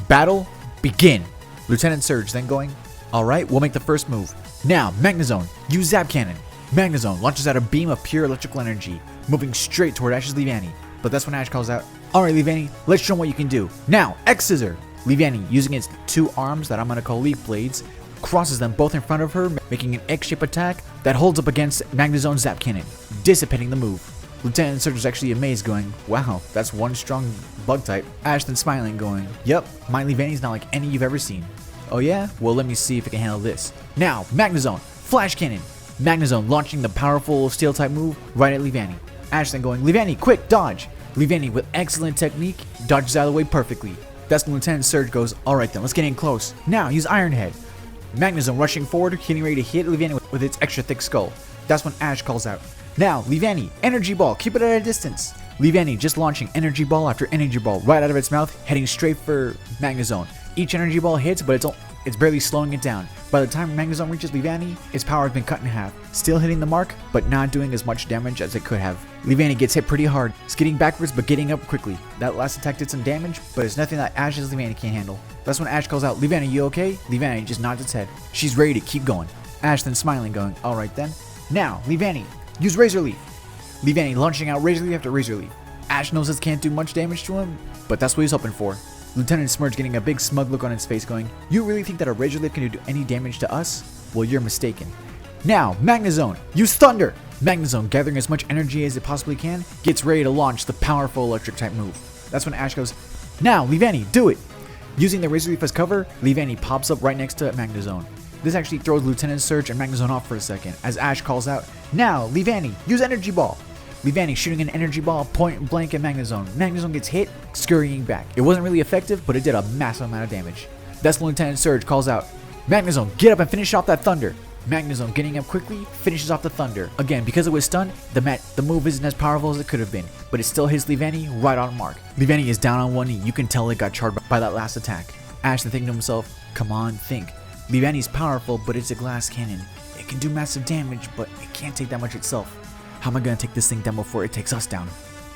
battle, begin. Lieutenant Surge then going, alright, we'll make the first move. Now, Magneton, use Zap Cannon. Magneton launches out a beam of pure electrical energy, moving straight toward Ash's Leavanny. But that's when Ash calls out, alright Leavanny, let's show them what you can do. Now, X-Scissor! Leavanny, using its two arms that I'm going to call Leaf Blades, crosses them both in front of her, making an X-shaped attack that holds up against Magneton's Zap Cannon, dissipating the move. Lieutenant Surge is actually amazed, going, wow, that's one strong bug type. Ash then smiling, going, yep, my Leavanny's not like any you've ever seen. Oh yeah? Well, let me see if it can handle this. Now, Magneton, Flash Cannon! Magneton launching the powerful Steel type move right at Leavanny. Ash then going, Leavanny, quick, dodge! Leavanny, with excellent technique, dodges out of the way perfectly. That's when Lieutenant Surge goes, alright then, let's get in close. Now, use Iron Head. Magneton rushing forward, getting ready to hit Leavanny with its extra thick skull. That's when Ash calls out, now, Leavanny, Energy Ball, keep it at a distance. Leavanny just launching Energy Ball after Energy Ball right out of its mouth, heading straight for Magneton. Each Energy Ball hits, but it's barely slowing it down. By the time Magneton reaches Leavanny, its power has been cut in half, still hitting the mark, but not doing as much damage as it could have. Leavanny gets hit pretty hard, skidding backwards but getting up quickly. That last attack did some damage, but it's nothing that Ash's Leavanny can't handle. That's when Ash calls out, Leavanny, you okay? Leavanny just nods its head. She's ready to keep going. Ash then smiling, going, alright then. Now, Leavanny, use Razor Leaf. Leavanny launching out Razor Leaf after Razor Leaf. Ash knows this can't do much damage to him, but that's what he's hoping for. Lieutenant Smurge getting a big smug look on his face, going, you really think that a Razor Leaf can do any damage to us? Well, you're mistaken. Now, Magneton, use Thunder! Magneton, gathering as much energy as it possibly can, gets ready to launch the powerful electric type move. That's when Ash goes, now, Leavanny, do it! Using the Razor Leaf as cover, Leavanny pops up right next to Magneton. This actually throws Lieutenant Surge and Magneton off for a second, as Ash calls out, now, Leavanny, use Energy Ball! Leavanny shooting an energy ball point blank at Magneton. Magneton gets hit, scurrying back. It wasn't really effective, but it did a massive amount of damage. That's when Lieutenant Surge calls out, Magneton, get up and finish off that Thunder. Magneton getting up quickly, finishes off the Thunder. Again, because it was stunned, the move isn't as powerful as it could have been, but it still hits Leavanny right on mark. Leavanny is down on one knee. You can tell it got charred by that last attack. Ash then thinking to himself, come on, think. Leavanny's powerful, but it's a glass cannon. It can do massive damage, but it can't take that much itself. How am I going to take this thing down before it takes us down?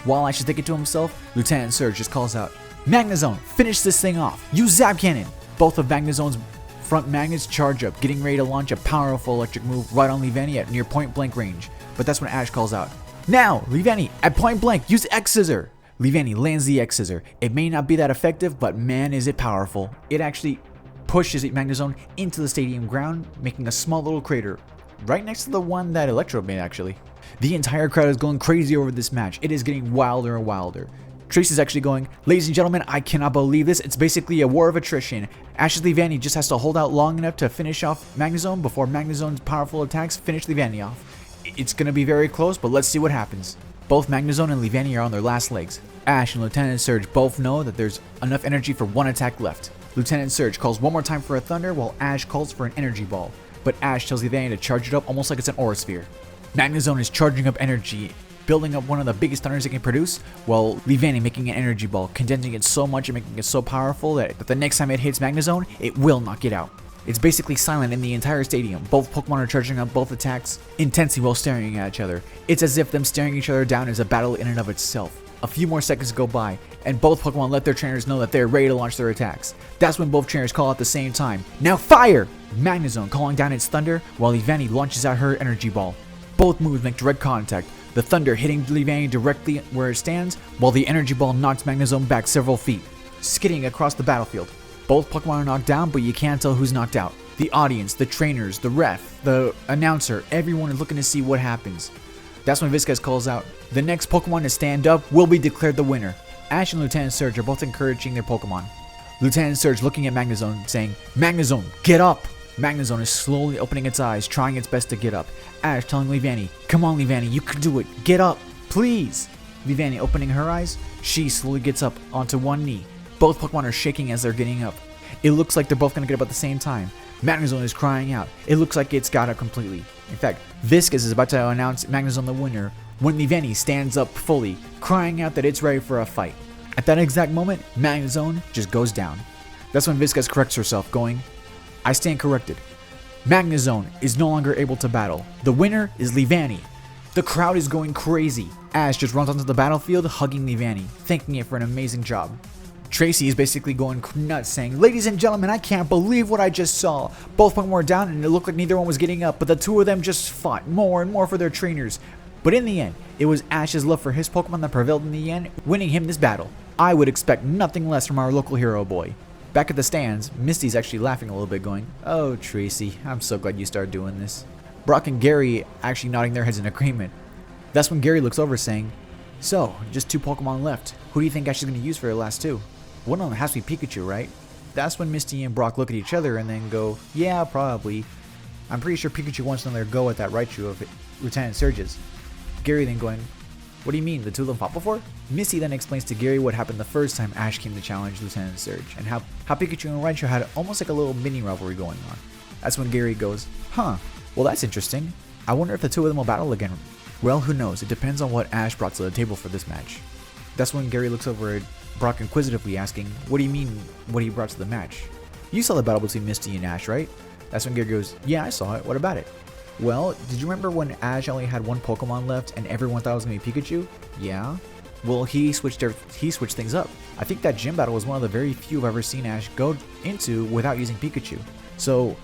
While Ash is thinking to himself, Lieutenant Surge just calls out, Magneton, finish this thing off. Use Zap Cannon. Both of Magneton's front magnets charge up, getting ready to launch a powerful electric move right on Leavanny at near point blank range. But that's when Ash calls out, now, Leavanny, at point blank, use X-Scissor. Leavanny lands the X-Scissor. It may not be that effective, but man is it powerful. It actually pushes Magneton into the stadium ground, making a small little crater, right next to the one that Electrode made actually. The entire crowd is going crazy over this match. It is getting wilder and wilder. Tracy's actually going, ladies and gentlemen, I cannot believe this. It's basically a war of attrition. Ash's Leavanny just has to hold out long enough to finish off Magneton before Magneton's powerful attacks finish Leavanny off. It's going to be very close, but let's see what happens. Both Magneton and Leavanny are on their last legs. Ash and Lieutenant Surge both know that there's enough energy for one attack left. Lieutenant Surge calls one more time for a Thunder while Ash calls for an Energy Ball. But Ash tells Leavanny to charge it up almost like it's an Aura Sphere. Magneton is charging up energy, building up one of the biggest thunders it can produce, while Leavanny making an energy ball, condensing it so much and making it so powerful that the next time it hits Magneton, it will knock it out. It's basically silent in the entire stadium. Both Pokemon are charging up both attacks intensely while staring at each other. It's as if them staring each other down is a battle in and of itself. A few more seconds go by, and both Pokemon let their trainers know that they're ready to launch their attacks. That's when both trainers call at the same time, now fire! Magneton calling down its Thunder, while Leavanny launches out her Energy Ball. Both moves make direct contact, the Thunder hitting Leavanny directly where it stands, while the Energy Ball knocks Magneton back several feet, skidding across the battlefield. Both Pokemon are knocked down, but you can't tell who's knocked out. The audience, the trainers, the ref, the announcer, everyone is looking to see what happens. That's when Viscas calls out, the next Pokemon to stand up will be declared the winner. Ash and Lieutenant Surge are both encouraging their Pokemon. Lieutenant Surge looking at Magneton saying, Magneton, get up! Magneton is slowly opening its eyes, trying its best to get up. Ash telling Leavanny, come on Leavanny, you can do it, get up, please! Leavanny opening her eyes, she slowly gets up onto one knee. Both Pokemon are shaking as they're getting up. It looks like they're both going to get up at the same time. Magneton is crying out. It looks like it's got up completely. In fact, Viscas is about to announce Magneton the winner when Leavanny stands up fully, crying out that it's ready for a fight. At that exact moment, Magneton just goes down. That's when Viscas corrects herself, going, I stand corrected. Magneton is no longer able to battle. The winner is Leavanny. The crowd is going crazy. Ash just runs onto the battlefield, hugging Leavanny, thanking it for an amazing job. Tracy is basically going nuts, saying, ladies and gentlemen, I can't believe what I just saw. Both Pokemon were down and it looked like neither one was getting up, but the two of them just fought more and more for their trainers. But in the end, it was Ash's love for his Pokemon that prevailed in the end, winning him this battle. I would expect nothing less from our local hero boy. Back at the stands, Misty's actually laughing a little bit, going, oh Tracy, I'm so glad you started doing this. Brock and Gary actually nodding their heads in agreement. That's when Gary looks over saying, so, just 2 Pokemon left. Who do you think Ash is going to use for the last 2? One of them has to be Pikachu, right? That's when Misty and Brock look at each other and then go, yeah, probably. I'm pretty sure Pikachu wants another go at that Raichu of Lieutenant Surge's. Gary then going, what do you mean, the two of them fought before? Misty then explains to Gary what happened the first time Ash came to challenge Lieutenant Surge, and how Pikachu and Raichu had almost like a little mini rivalry going on. That's when Gary goes, huh, well that's interesting. I wonder if the two of them will battle again. Well, who knows, it depends on what Ash brought to the table for this match. That's when Gary looks over at Brock inquisitively asking, what do you mean, what he brought to the match? You saw the battle between Misty and Ash, right? That's when Gary goes, yeah, I saw it, what about it? Well, did you remember when Ash only had 1 Pokemon left and everyone thought it was going to be Pikachu? Yeah. Well, he switched things up. I think that gym battle was one of the very few I've ever seen Ash go into without using Pikachu. So,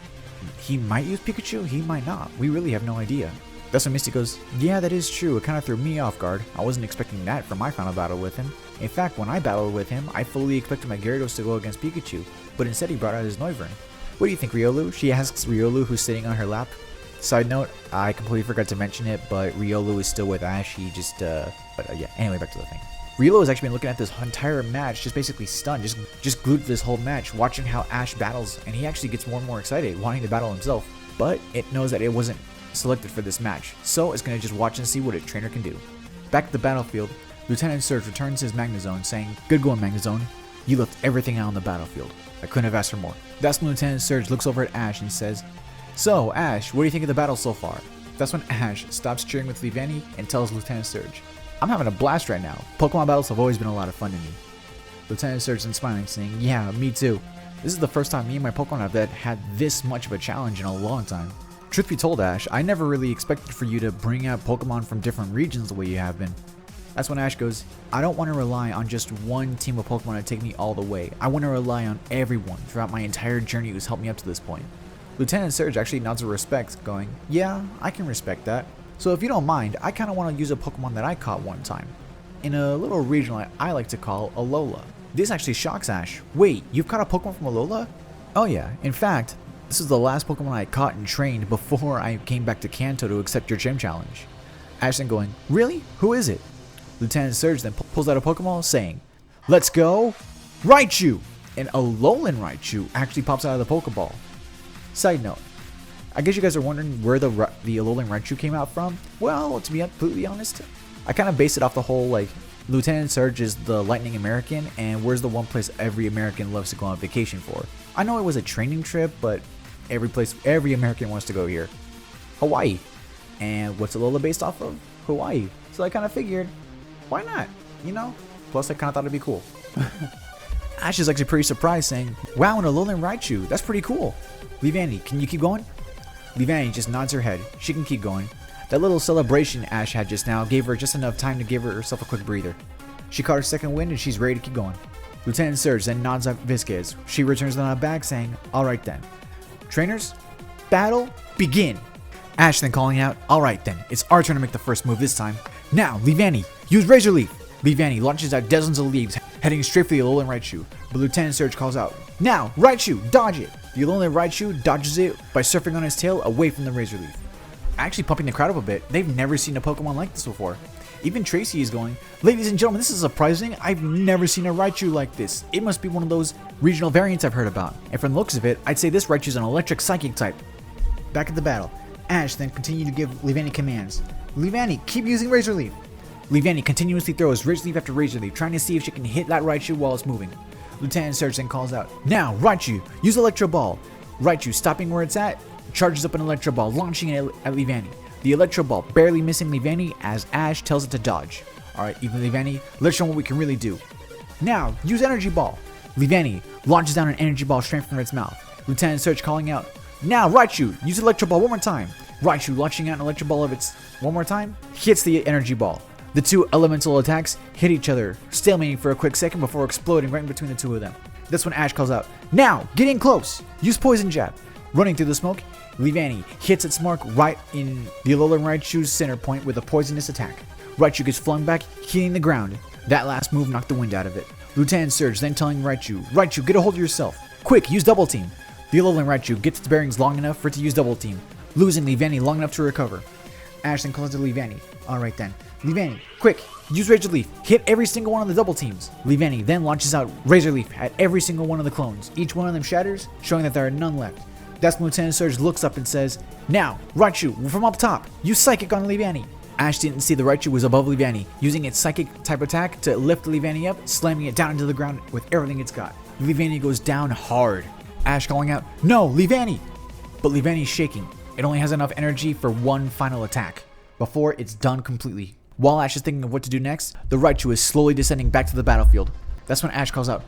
he might use Pikachu, he might not. We really have no idea. That's when Misty goes, yeah, that is true, it kind of threw me off guard. I wasn't expecting that for my final battle with him. In fact, when I battled with him, I fully expected my Gyarados to go against Pikachu, but instead he brought out his Noivern. What do you think, Riolu? She asks Riolu, who's sitting on her lap. Side note, I completely forgot to mention it, but Riolu is still with Ash, he just, yeah, anyway, back to the thing. Riolu has actually been looking at this entire match, just basically stunned, just glued to this whole match, watching how Ash battles, and he actually gets more and more excited, wanting to battle himself, but it knows that it wasn't selected for this match, so it's going to just watch and see what a trainer can do. Back at the battlefield, Lieutenant Surge returns his Magneton, saying, good going Magneton, you left everything out on the battlefield. I couldn't have asked for more. That's when Lieutenant Surge looks over at Ash and says, so Ash, what do you think of the battle so far? That's when Ash stops cheering with Leavanny and tells Lieutenant Surge, I'm having a blast right now. Pokemon battles have always been a lot of fun to me. Lieutenant Surge then smiling, saying, yeah, me too. This is the first time me and my Pokemon have had this much of a challenge in a long time. Truth be told, Ash, I never really expected for you to bring out Pokemon from different regions the way you have been. That's when Ash goes, I don't want to rely on just one team of Pokemon to take me all the way. I want to rely on everyone throughout my entire journey who's helped me up to this point. Lieutenant Surge actually nods with respect, going, yeah, I can respect that. So if you don't mind, I kind of want to use a Pokemon that I caught one time. In a little region I like to call Alola. This actually shocks Ash. Wait, you've caught a Pokemon from Alola? Oh yeah, in fact, this is the last Pokemon I caught and trained before I came back to Kanto to accept your gym challenge. Ash then going, really? Who is it? Lieutenant Surge then pulls out a Pokemon saying, let's go, Raichu! And Alolan Raichu actually pops out of the Pokeball. Side note, I guess you guys are wondering where the Alolan Raichu came out from? Well, to be completely honest, I kind of based it off the whole, like, Lieutenant Surge is the Lightning American, and where's the one place every American loves to go on vacation for? I know it was a training trip, but every American wants to go here. Hawaii. And what's Alola based off of? Hawaii. So I kind of figured, why not? You know? Plus I kind of thought it'd be cool. Ash is actually pretty surprised, saying, wow, an Alolan Raichu, that's pretty cool. Leavanny, can you keep going? Leavanny just nods her head. She can keep going. That little celebration Ash had just now gave her just enough time to give herself a quick breather. She caught her second wind and she's ready to keep going. Lieutenant Surge then nods at Viscas. She returns the nod back, saying, alright then. Trainers, battle, begin! Ash then calling out, alright then, it's our turn to make the first move this time. Now, Leavanny, use Razor Leaf! Leavanny launches out dozens of leaves, heading straight for the Alolan Raichu, but Lieutenant Surge calls out, "Now, Raichu, dodge it!" The Alolan Raichu dodges it by surfing on his tail away from the Razor Leaf. Actually pumping the crowd up a bit, they've never seen a Pokemon like this before. Even Tracy is going, "Ladies and gentlemen, this is surprising. I've never seen a Raichu like this. It must be one of those regional variants I've heard about." And from the looks of it, I'd say this Raichu is an electric psychic type. Back at the battle, Ash then continued to give Leavanny commands. "Leavanny, keep using Razor Leaf." Leavanny continuously throws Razor Leaf after Razor Leaf, trying to see if she can hit that Raichu while it's moving. Lieutenant Surge then calls out, "Now, Raichu, use Electro Ball." Raichu, stopping where it's at, charges up an Electro Ball, launching it at Leavanny. The Electro Ball barely missing Leavanny as Ash tells it to dodge. Alright, even Leavanny, let's show what we can really do. "Now, use Energy Ball." Leavanny launches down an Energy Ball straight from its mouth. Lieutenant Surge calling out, "Now, Raichu, use Electro Ball one more time." Raichu launching out an Electro Ball of its one more time, hits the Energy Ball. The two elemental attacks hit each other, stalemating for a quick second before exploding right in between the two of them. That's when Ash calls out, "Now, get in close! Use Poison Jab." Running through the smoke, Leavanny hits its mark right in the Alolan Raichu's center point with a poisonous attack. Raichu gets flung back, hitting the ground. That last move knocked the wind out of it. Lieutenant Surge then telling Raichu, "Raichu, get a hold of yourself. Quick, use Double Team." The Alolan Raichu gets its bearings long enough for it to use Double Team, losing Leavanny long enough to recover. Ash then calls to Leavanny. "Alright then. Leavanny, quick, use Razor Leaf. Hit every single one of the double teams." Leavanny then launches out Razor Leaf at every single one of the clones. Each one of them shatters, showing that there are none left. That's when Lieutenant Surge looks up and says, "Now, Raichu, from up top, use Psychic on Leavanny." Ash didn't see the Raichu was above Leavanny, using its Psychic type attack to lift Leavanny up, slamming it down into the ground with everything it's got. Leavanny goes down hard. Ash calling out, "No, Leavanny!" But Leavanny's shaking. It only has enough energy for one final attack, before it's done completely. While Ash is thinking of what to do next, the Raichu is slowly descending back to the battlefield. That's when Ash calls out,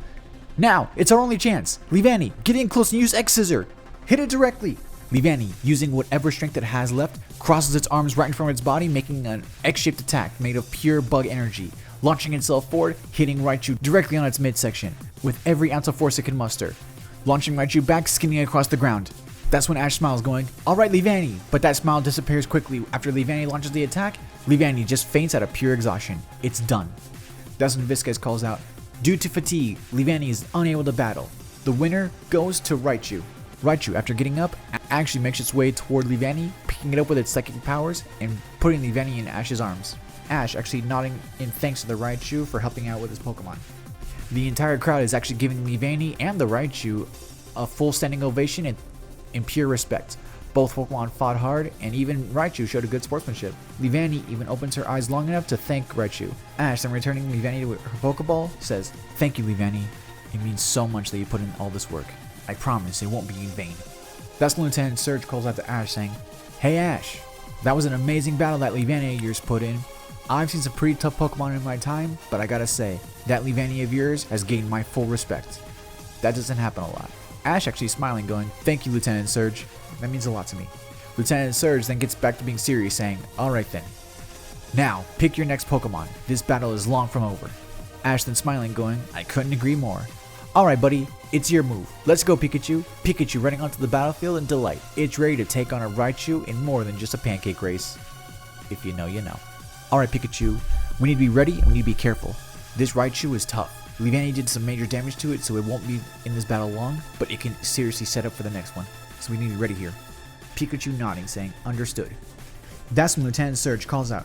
"Now, it's our only chance. Leavanny, get in close and use X-Scissor. Hit it directly." Leavanny, using whatever strength it has left, crosses its arms right in front of its body, making an X-shaped attack made of pure bug energy, launching itself forward, hitting Raichu directly on its midsection, with every ounce of force it can muster, launching Raichu back, skimming across the ground. That's when Ash smiles, going, "Alright, Leavanny," but that smile disappears quickly after Leavanny launches the attack. Leavanny just faints out of pure exhaustion. It's done. That's when Viscez calls out, "Due to fatigue, Leavanny is unable to battle. The winner goes to Raichu." Raichu, after getting up, actually makes its way toward Leavanny, picking it up with its psychic powers and putting Leavanny in Ash's arms. Ash actually nodding in thanks to the Raichu for helping out with his Pokemon. The entire crowd is actually giving Leavanny and the Raichu a full standing ovation in pure respect. Both Pokemon fought hard, and even Raichu showed a good sportsmanship. Leavanny even opens her eyes long enough to thank Raichu. Ash, then returning Leavanny to her Pokeball, says, "Thank you, Leavanny. It means so much that you put in all this work. I promise it won't be in vain." That's when Lieutenant Surge calls out to Ash saying, "Hey Ash, that was an amazing battle that Leavanny of yours put in. I've seen some pretty tough Pokemon in my time, but I gotta say, that Leavanny of yours has gained my full respect. That doesn't happen a lot." Ash actually smiling, going, "Thank you, Lieutenant Surge. That means a lot to me." Lieutenant Surge then gets back to being serious, saying, "Alright then. Now, pick your next Pokemon. This battle is long from over." Ash then smiling, going, "I couldn't agree more. Alright buddy, it's your move. Let's go Pikachu." Pikachu running onto the battlefield in delight. It's ready to take on a Raichu in more than just a pancake race. If you know, you know. Alright Pikachu, we need to be ready and we need to be careful. This Raichu is tough. Leavanny did some major damage to it, so it won't be in this battle long, but it can seriously set up for the next one. So we need to be ready here. Pikachu nodding, saying, "Understood." That's when Lieutenant Surge calls out,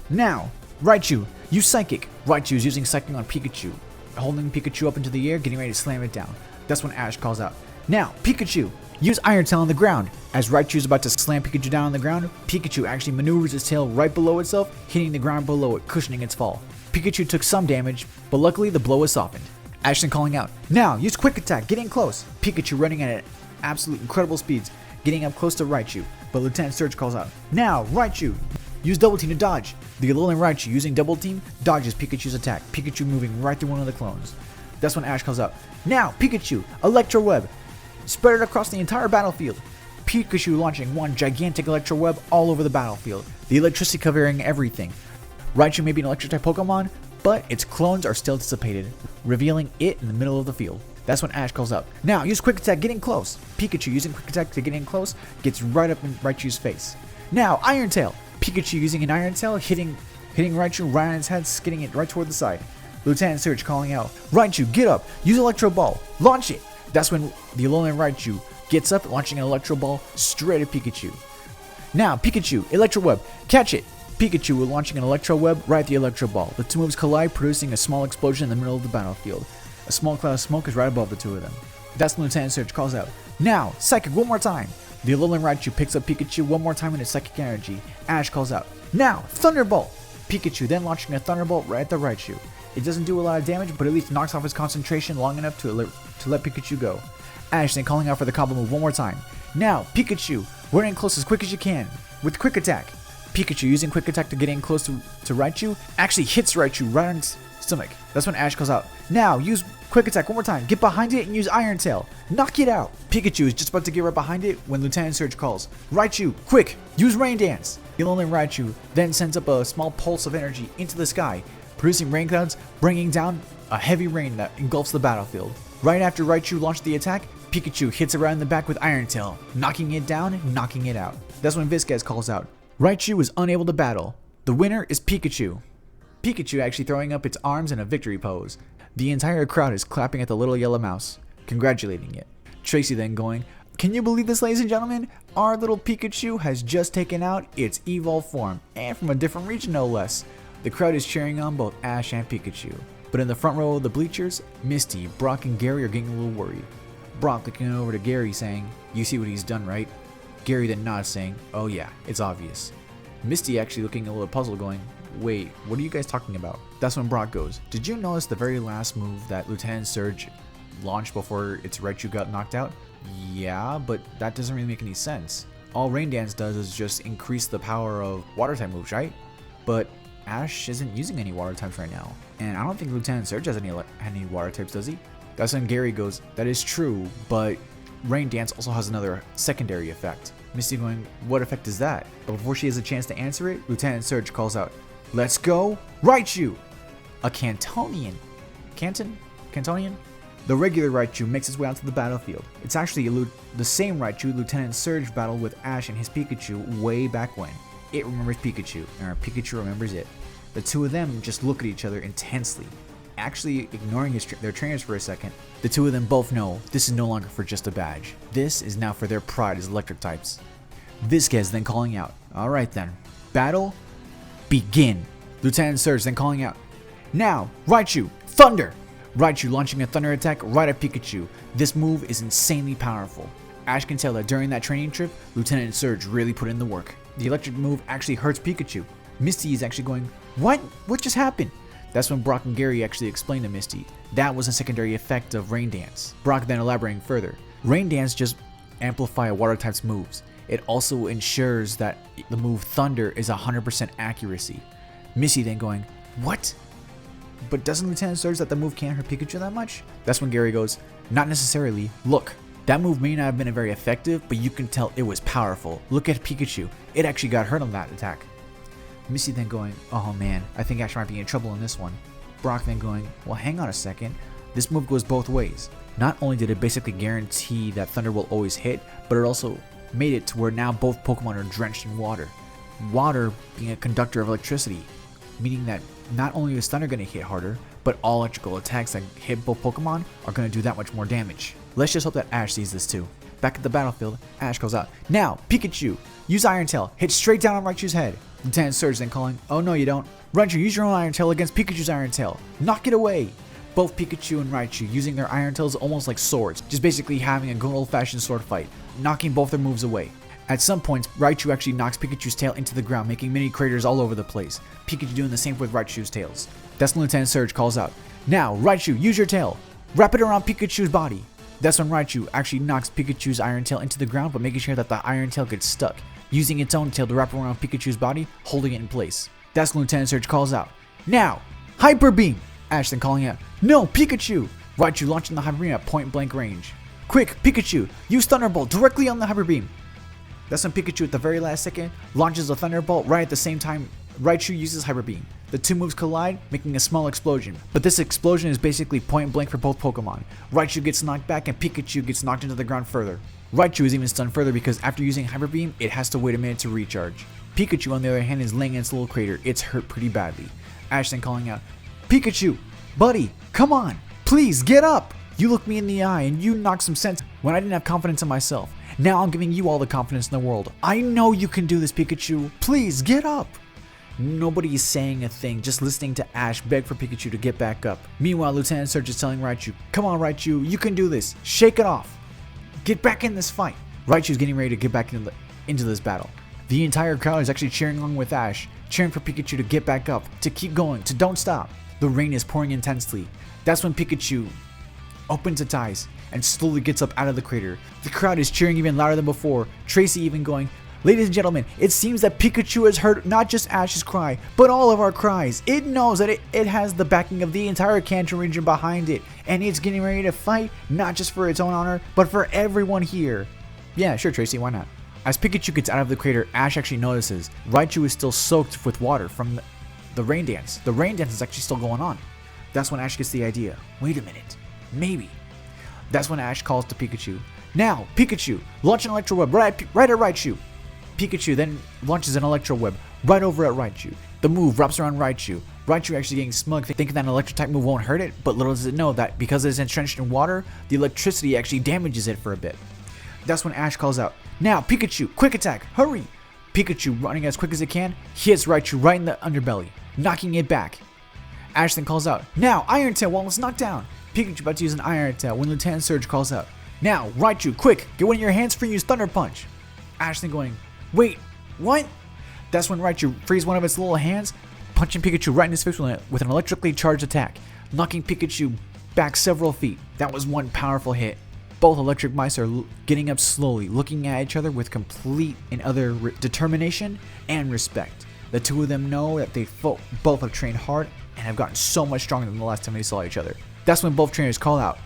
"Now, Raichu, use Psychic." Raichu is using Psychic on Pikachu, holding Pikachu up into the air, getting ready to slam it down. That's when Ash calls out, "Now, Pikachu, use Iron Tail on the ground." As Raichu is about to slam Pikachu down on the ground, Pikachu actually maneuvers its tail right below itself, hitting the ground below it, cushioning its fall. Pikachu took some damage, but luckily the blow was softened. Ash then calling out, "Now, use Quick Attack, get in close." Pikachu running at absolute incredible speeds, getting up close to Raichu, but Lieutenant Surge calls out, "Now, Raichu, use Double Team to dodge." The Alolan Raichu using Double Team dodges Pikachu's attack, Pikachu moving right through one of the clones. That's when Ash calls out, "Now, Pikachu, Electro Web. Spread it across the entire battlefield." Pikachu launching one gigantic Electro Web all over the battlefield, the electricity covering everything. Raichu may be an electric-type Pokemon, but its clones are still dissipated, revealing it in the middle of the field. That's when Ash calls out, "Now, use Quick Attack, get in close." Pikachu using Quick Attack to get in close, gets right up in Raichu's face. "Now, Iron Tail." Pikachu using an Iron Tail, hitting hitting Raichu right on its head, skidding it right toward the side. Lieutenant Surge calling out, Raichu, get up, use Electro Ball, launch it. That's when the Alolan Raichu gets up, launching an Electro Ball straight at Pikachu. Now, Pikachu, Electro Web, catch it. Pikachu launching an Electro Web right at the Electro Ball. The two moves collide, producing a small explosion in the middle of the battlefield. A small cloud of smoke is right above the two of them. That's when Lieutenant Surge calls out, now, Psychic one more time. The Alolan Raichu picks up Pikachu one more time in its Psychic energy. Ash calls out, now, Thunderbolt. Pikachu then launching a Thunderbolt right at the Raichu. It doesn't do a lot of damage, but at least knocks off his concentration long enough to let Pikachu go. Ash then calling out for the combo move one more time. Now, Pikachu, we're in close as quick as you can with Quick Attack. Pikachu using Quick Attack to get in close to Raichu actually hits Raichu right on its stomach. That's when Ash calls out, now use Quick Attack one more time, get behind it and use Iron Tail. Knock it out. Pikachu is just about to get right behind it when Lieutenant Surge calls, Raichu, quick, use Rain Dance. The Alolan Raichu then sends up a small pulse of energy into the sky, producing rain clouds, bringing down a heavy rain that engulfs the battlefield. Right after Raichu launched the attack, Pikachu hits it right in the back with Iron Tail, knocking it down and knocking it out. That's when Vizcaz calls out, Raichu is unable to battle. The winner is Pikachu. Pikachu actually throwing up its arms in a victory pose. The entire crowd is clapping at the little yellow mouse, congratulating it. Tracy then going, can you believe this, ladies and gentlemen? Our little Pikachu has just taken out its evolved form, and from a different region no less. The crowd is cheering on both Ash and Pikachu. But in the front row of the bleachers, Misty, Brock, and Gary are getting a little worried. Brock looking over to Gary saying, you see what he's done, right? Gary then nods saying, oh yeah, it's obvious. Misty actually looking a little puzzled going, wait, what are you guys talking about? That's when Brock goes, did you notice the very last move that Lieutenant Surge launched before its Raichu got knocked out? Yeah, but that doesn't really make any sense. All Rain Dance does is just increase the power of water type moves, right? But Ash isn't using any water types right now. And I don't think Lieutenant Surge has any water types, does he? That's when Gary goes, that is true, but Rain Dance also has another secondary effect. Misty going, what effect is that? But before she has a chance to answer it, Lieutenant Surge calls out, let's go, Raichu! A Cantonian. Cantonian? The regular Raichu makes its way onto the battlefield. It's actually the same Raichu Lieutenant Surge battled with Ash and his Pikachu way back when. It remembers Pikachu, and Pikachu remembers it. The two of them just look at each other intensely, actually ignoring their trainers for a second. The two of them both know this is no longer for just a badge. This is now for their pride as electric types. Vizcaz then calling out, alright then, battle, begin. Lieutenant Surge then calling out, now, Raichu, Thunder! Raichu launching a Thunder attack right at Pikachu. This move is insanely powerful. Ash can tell that during that training trip, Lieutenant Surge really put in the work. The electric move actually hurts Pikachu. Misty is actually going, what? What just happened? That's when Brock and Gary actually explained to Misty. That was a secondary effect of Rain Dance. Brock then elaborating further. Rain Dance just amplify a water type's moves. It also ensures that the move Thunder is 100% accuracy. Misty then going, what? But doesn't Lieutenant Surge that the move can't hurt Pikachu that much? That's when Gary goes, not necessarily. Look, that move may not have been very effective, but you can tell it was powerful. Look at Pikachu. It actually got hurt on that attack. Misty then going, oh man, I think Ash might be in trouble in this one. Brock then going, well hang on a second. This move goes both ways. Not only did it basically guarantee that Thunder will always hit, but it also made it to where now both Pokemon are drenched in water. Water being a conductor of electricity, meaning that not only is Thunder going to hit harder, but all electrical attacks that hit both Pokemon are going to do that much more damage. Let's just hope that Ash sees this too. Back at the battlefield, Ash calls out, now, Pikachu, use Iron Tail, hit straight down on Raichu's head. Lieutenant Surge then calling, oh no you don't. Raichu, use your own Iron Tail against Pikachu's Iron Tail. Knock it away. Both Pikachu and Raichu using their Iron Tails almost like swords, just basically having a good old-fashioned sword fight, knocking both their moves away. At some points, Raichu actually knocks Pikachu's tail into the ground, making mini craters all over the place. Pikachu doing the same with Raichu's tails. That's when Lieutenant Surge calls out, now, Raichu, use your tail. Wrap it around Pikachu's body. That's when Raichu actually knocks Pikachu's Iron Tail into the ground, but making sure that the Iron Tail gets stuck, using its own tail to wrap around Pikachu's body, holding it in place. That's when Lieutenant Surge calls out, now, Hyper Beam. Ash then calling out, no, Pikachu. Raichu launching the Hyper Beam at point blank range. Quick, Pikachu, use Thunderbolt directly on the Hyper Beam. That's when Pikachu at the very last second launches a Thunderbolt right at the same time Raichu uses Hyper Beam. The two moves collide, making a small explosion. But this explosion is basically point blank for both Pokemon. Raichu gets knocked back and Pikachu gets knocked into the ground further. Raichu is even stunned further because after using Hyper Beam, it has to wait a minute to recharge. Pikachu, on the other hand, is laying in its little crater. It's hurt pretty badly. Ash then calling out, Pikachu, buddy, come on, please get up. You looked me in the eye and you knocked some sense when I didn't have confidence in myself. Now I'm giving you all the confidence in the world. I know you can do this, Pikachu. Please get up. Nobody is saying a thing, just listening to Ash beg for Pikachu to get back up. Meanwhile, Lieutenant Surge is telling Raichu, come on Raichu, you can do this. Shake it off. Get back in this fight. Raichu's getting ready to get back into this battle. The entire crowd is actually cheering along with Ash, cheering for Pikachu to get back up, to keep going, to don't stop. The rain is pouring intensely. That's when Pikachu opens its eyes and slowly gets up out of the crater. The crowd is cheering even louder than before, Tracy even going, ladies and gentlemen, it seems that Pikachu has heard not just Ash's cry, but all of our cries. It knows that it has the backing of the entire Kanto region behind it, and it's getting ready to fight, not just for its own honor, but for everyone here. Yeah, sure Tracy, why not? As Pikachu gets out of the crater, Ash actually notices Raichu is still soaked with water from the rain dance. The rain dance is actually still going on. That's when Ash gets the idea. Wait a minute, maybe. That's when Ash calls to Pikachu. Now, Pikachu, launch an Electro Web right at Raichu. Pikachu then launches an Electro Web right over at Raichu. The move wraps around Raichu. Raichu actually getting smug, thinking that an electric type move won't hurt it, but little does it know that because it is entrenched in water, the electricity actually damages it for a bit. That's when Ash calls out, now Pikachu, quick attack, hurry! Pikachu, running as quick as it can, hits Raichu right in the underbelly, knocking it back. Ash then calls out, now Iron Tail while it's knocked down. Pikachu about to use an Iron Tail when Lieutenant Surge calls out, now Raichu, quick, get one of your hands free and use Thunder Punch. Ash then going, wait, what? That's when Raichu frees one of its little hands, punching Pikachu right in his face with an electrically charged attack, knocking Pikachu back several feet. That was one powerful hit. Both electric mice are getting up slowly, looking at each other with complete and utter determination and respect. The two of them know that they both have trained hard and have gotten so much stronger than the last time they saw each other. That's when both trainers call out,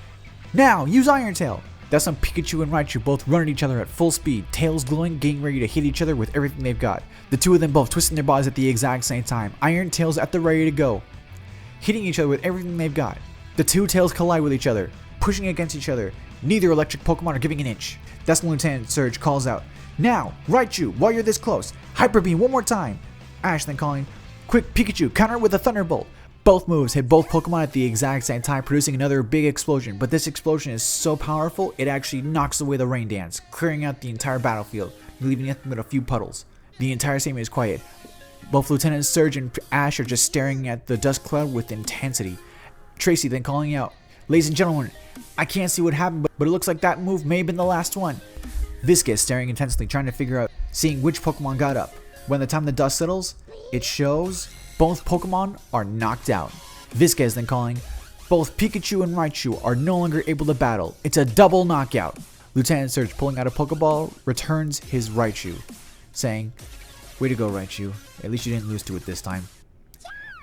now use Iron Tail! That's when Pikachu and Raichu both run at each other at full speed, tails glowing, getting ready to hit each other with everything they've got. The two of them both twisting their bodies at the exact same time, Iron Tails at the ready to go, hitting each other with everything they've got. The two tails collide with each other, pushing against each other. Neither electric Pokemon are giving an inch. That's when Lieutenant Surge calls out, now, Raichu, while you're this close, Hyper Beam one more time. Ash then calling, quick Pikachu, counter with a Thunderbolt. Both moves hit both Pokemon at the exact same time, producing another big explosion, but this explosion is so powerful, it actually knocks away the rain dance, clearing out the entire battlefield, leaving nothing but a few puddles. The entire stadium is quiet. Both Lieutenant Surge and Ash are just staring at the dust cloud with intensity. Tracy then calling out, ladies and gentlemen, I can't see what happened, but it looks like that move may have been the last one. Viscous staring intensely, trying to figure out, seeing which Pokemon got up. When the time the dust settles, it shows both Pokemon are knocked out. Viscous then calling, both Pikachu and Raichu are no longer able to battle. It's a double knockout. Lieutenant Surge, pulling out a Pokeball, returns his Raichu, saying, way to go Raichu, at least you didn't lose to it this time.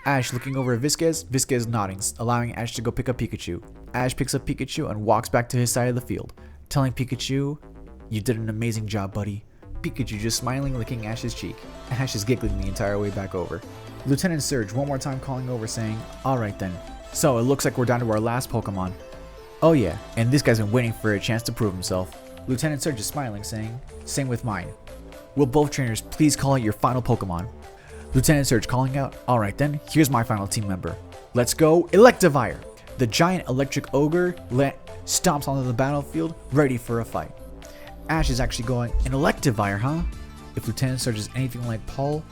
Ash looking over at Viscous nodding, allowing Ash to go pick up Pikachu. Ash picks up Pikachu and walks back to his side of the field, telling Pikachu, you did an amazing job, buddy. Pikachu just smiling, licking Ash's cheek. Ash is giggling the entire way back over. Lieutenant Surge one more time calling over saying, alright then, so it looks like we're down to our last Pokemon. Oh yeah, and this guy's been waiting for a chance to prove himself. Lieutenant Surge is smiling saying, same with mine. Will both trainers please call out your final Pokemon? Lieutenant Surge calling out, alright then, here's my final team member. Let's go Electivire! The giant electric ogre stomps onto the battlefield, ready for a fight. Ash is actually going, an Electivire, huh? If Lieutenant Surge is anything like Paul,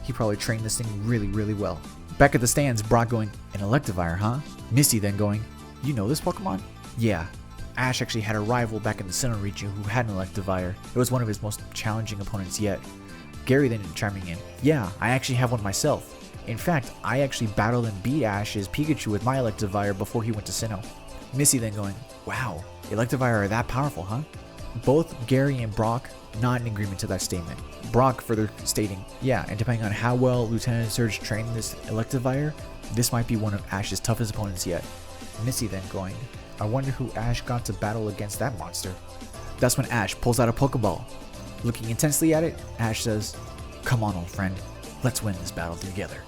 he probably trained this thing really, really well. Back at the stands, Brock going, an Electivire, huh? Misty then going, you know this Pokemon? Yeah. Ash actually had a rival back in the Sinnoh region who had an Electivire. It was one of his most challenging opponents yet. Gary then chiming in, yeah, I actually have one myself. In fact, I actually battled and beat Ash's Pikachu with my Electivire before he went to Sinnoh. Missy then going, wow, Electivire are that powerful, huh? Both Gary and Brock not in agreement to that statement. Brock further stating, yeah, and depending on how well Lieutenant Surge trained this Electivire, this might be one of Ash's toughest opponents yet. Missy then going, I wonder who Ash got to battle against that monster. That's when Ash pulls out a Pokeball. Looking intensely at it, Ash says, come on old friend, let's win this battle together.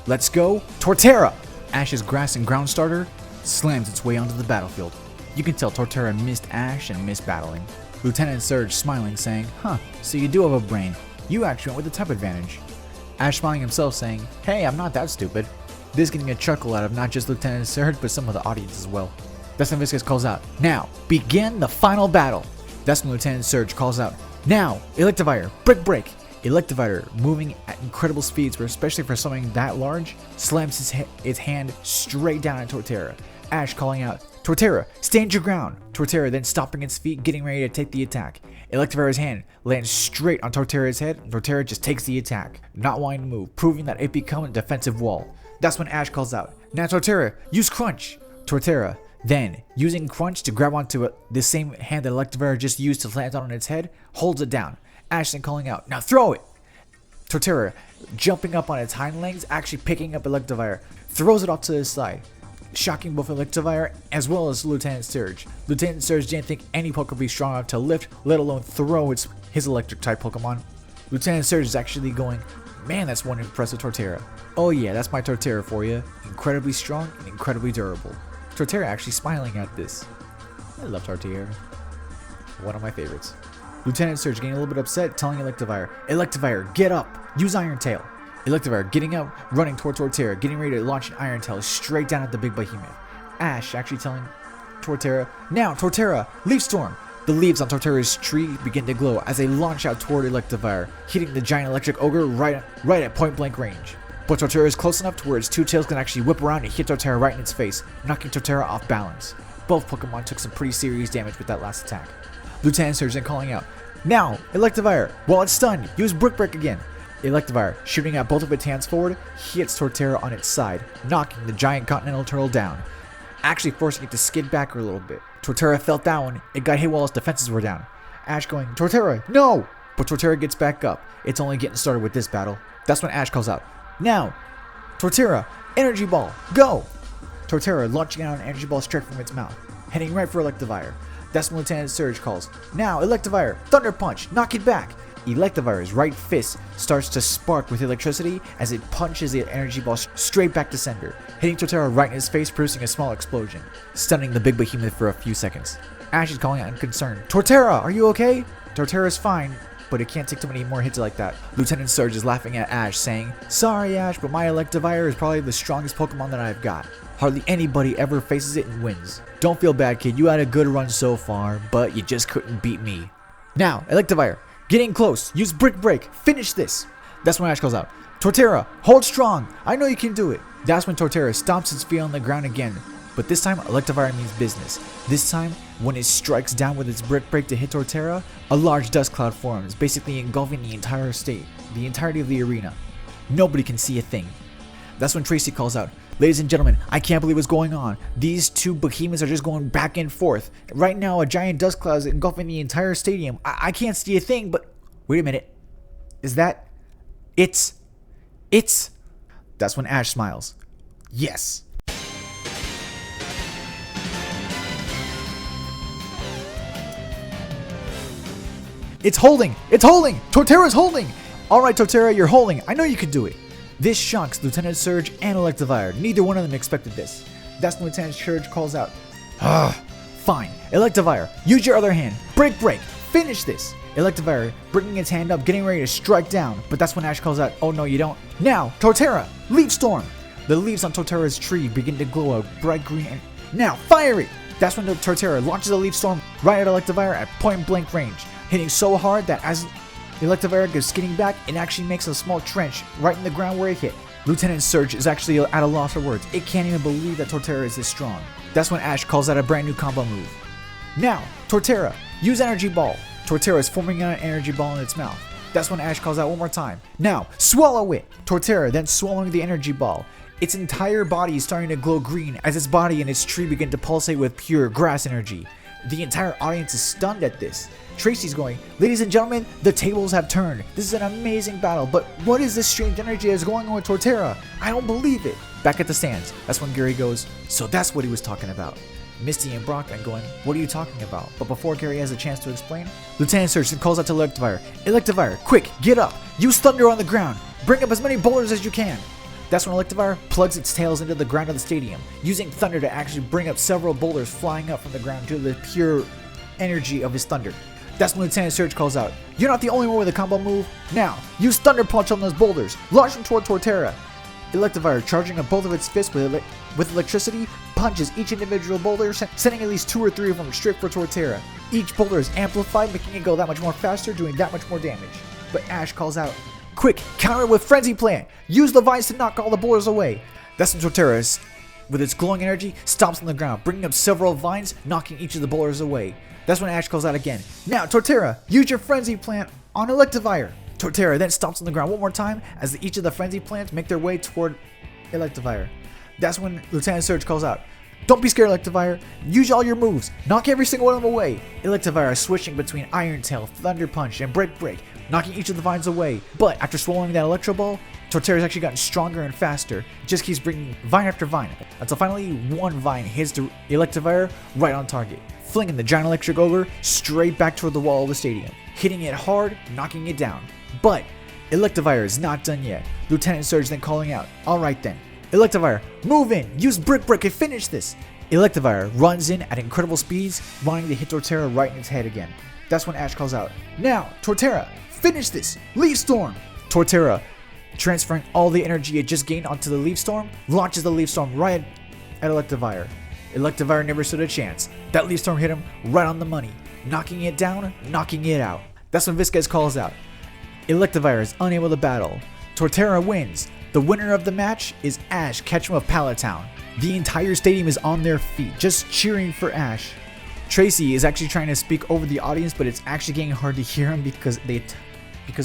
Let's go, Torterra! Ash's grass and ground starter slams its way onto the battlefield. You can tell Torterra missed Ash and missed battling. Lieutenant Surge smiling saying, huh, so you do have a brain. you actually went with the type advantage. Ash smiling himself saying, hey, I'm not that stupid. This getting a chuckle out of not just Lieutenant Surge, but some of the audience as well. That's when Viscous calls out, now, begin the final battle. That's when Lieutenant Surge calls out, now, Electivire, break. Electivire, moving at incredible speeds, especially for something that large, slams its hand straight down at Torterra. Ash calling out, Torterra, stand your ground. Torterra then stopping its feet, getting ready to take the attack. Electivire's hand lands straight on Torterra's head, and Torterra just takes the attack, not wanting to move, proving that it become a defensive wall. That's when Ash calls out, now Torterra, use Crunch. Torterra, then, using Crunch to grab onto the same hand that Electivire just used to land on its head, holds it down. Ash then calling out, now throw it! Torterra, jumping up on its hind legs, actually picking up Electivire, throws it off to the side, shocking both Electivire as well as Lieutenant Surge. Lieutenant Surge didn't think any Pokemon would be strong enough to lift, let alone throw his electric type Pokemon. Lieutenant Surge is actually going, man, that's one impressive Torterra. Oh yeah, that's my Torterra for you. Incredibly strong and incredibly durable. Torterra actually smiling at this. I love Torterra. One of my favorites. Lieutenant Surge getting a little bit upset, telling Electivire, get up, use Iron Tail. Electivire getting up, running toward Torterra, getting ready to launch an Iron Tail straight down at the big behemoth. Ash actually telling Torterra, now Torterra, Leaf Storm. The leaves on Torterra's tree begin to glow as they launch out toward Electivire, hitting the giant electric ogre right at point blank range. But Torterra is close enough to where its two tails can actually whip around and hit Torterra right in its face, knocking Torterra off balance. Both Pokemon took some pretty serious damage with that last attack. Lieutenant Surge then calling out, now, Electivire, while it's stunned, use Brick again. Electivire, shooting out both of its hands forward, hits Torterra on its side, knocking the giant continental turtle down, actually forcing it to skid back a little bit. Torterra felt that one, it got hit while its defenses were down. Ash going, Torterra, no! But Torterra gets back up. It's only getting started with this battle. That's when Ash calls out, now, Torterra, Energy Ball, go! Torterra launching out an Energy Ball straight from its mouth, heading right for Electivire. That's when Lieutenant Surge calls, now Electivire, Thunder Punch, knock it back! Electivire's right fist starts to spark with electricity as it punches the energy ball straight back to sender, hitting Torterra right in his face, producing a small explosion, stunning the big behemoth for a few seconds. Ash is calling out in concern, Torterra, are you okay? Torterra's fine, but it can't take too many more hits like that. Lieutenant Surge is laughing at Ash, saying, sorry Ash, but my Electivire is probably the strongest Pokemon that I've got. Hardly anybody ever faces it and wins. Don't feel bad, kid, you had a good run so far, but you just couldn't beat me. Now, Electivire, getting close, use Brick, finish this. That's when Ash calls out, Torterra, hold strong, I know you can do it. That's when Torterra stomps its feet on the ground again, but this time Electivire means business. This time, when it strikes down with its Brick to hit Torterra, a large dust cloud forms, basically engulfing the entire state, the entirety of the arena. Nobody can see a thing. That's when Tracy calls out, ladies and gentlemen, I can't believe what's going on. These two behemoths are just going back and forth. Right now, a giant dust cloud is engulfing the entire stadium. I can't see a thing, but wait a minute. Is that... It's... That's when Ash smiles. Yes. It's holding! Torterra's holding! Alright, Torterra, you're holding. I know you can do it. This shocks Lieutenant Surge and Electivire. Neither one of them expected this. That's when Lieutenant Surge calls out, fine, Electivire, use your other hand, break, finish this. Electivire bringing its hand up, getting ready to strike down, but that's when Ash calls out, oh no you don't. Now, Torterra, Leaf Storm. The leaves on Torterra's tree begin to glow a bright green and now, fire it. That's when the Torterra launches a Leaf Storm right at Electivire at point blank range, hitting so hard that as Electivire goes skidding back, it actually makes a small trench right in the ground where it hit. Lieutenant Surge is actually at a loss for words. It can't even believe that Torterra is this strong. That's when Ash calls out a brand new combo move. Now, Torterra, use Energy Ball. Torterra is forming out an Energy Ball in its mouth. That's when Ash calls out one more time. Now, swallow it. Torterra then swallowing the Energy Ball. Its entire body is starting to glow green as its body and its tree begin to pulsate with pure grass energy. The entire audience is stunned at this. Tracy's going, ladies and gentlemen, the tables have turned. This is an amazing battle, but what is this strange energy that's going on with Torterra? I don't believe it. Back at the stands, that's when Gary goes, so that's what he was talking about. Misty and Brock are going, what are you talking about? But before Gary has a chance to explain, Lieutenant Surge calls out to Electivire, Electivire, quick, get up, use Thunder on the ground, bring up as many boulders as you can. That's when Electivire plugs its tails into the ground of the stadium, using Thunder to actually bring up several boulders flying up from the ground due to the pure energy of his Thunder. That's when Lieutenant Surge calls out, "You're not the only one with a combo move. Now, use Thunder Punch on those boulders. Launch them toward Torterra." Electivire, charging up both of its fists with electricity, punches each individual boulder, sending at least 2 or 3 of them straight for Torterra. Each boulder is amplified, making it go that much more faster, doing that much more damage. But Ash calls out, "Quick, counter with Frenzy Plant! Use the vines to knock all the boulders away!" That's when Torterra, with its glowing energy, stomps on the ground, bringing up several vines, knocking each of the boulders away. That's when Ash calls out again, "Now, Torterra, use your Frenzy Plant on Electivire!" Torterra then stomps on the ground one more time as each of the Frenzy Plants make their way toward Electivire. That's when Lieutenant Surge calls out, "Don't be scared, Electivire. Use all your moves. Knock every single one of them away." Electivire is switching between Iron Tail, Thunder Punch, and Break Break, knocking each of the vines away. But after swallowing that Electro Ball, Torterra's actually gotten stronger and faster. It just keeps bringing vine after vine, until finally one vine hits the Electivire right on target, flinging the giant electric ogre straight back toward the wall of the stadium, hitting it hard, knocking it down. But Electivire is not done yet. Lieutenant Surge then calling out, "Alright then, Electivire, move in, use Brick Brick and finish this." Electivire runs in at incredible speeds, wanting to hit Torterra right in its head again. That's when Ash calls out, "Now, Torterra, finish this, Leaf Storm!" Torterra, transferring all the energy it just gained onto the Leaf Storm, launches the Leaf Storm right at Electivire. Electivire never stood a chance. That Leaf Storm hit him right on the money, knocking it down, knocking it out. That's when Visquez calls out, "Electivire is unable to battle. Torterra wins. The winner of the match is Ash Ketchum of Pallet Town." The entire stadium is on their feet, just cheering for Ash. Tracy is actually trying to speak over the audience, but it's actually getting hard to hear him because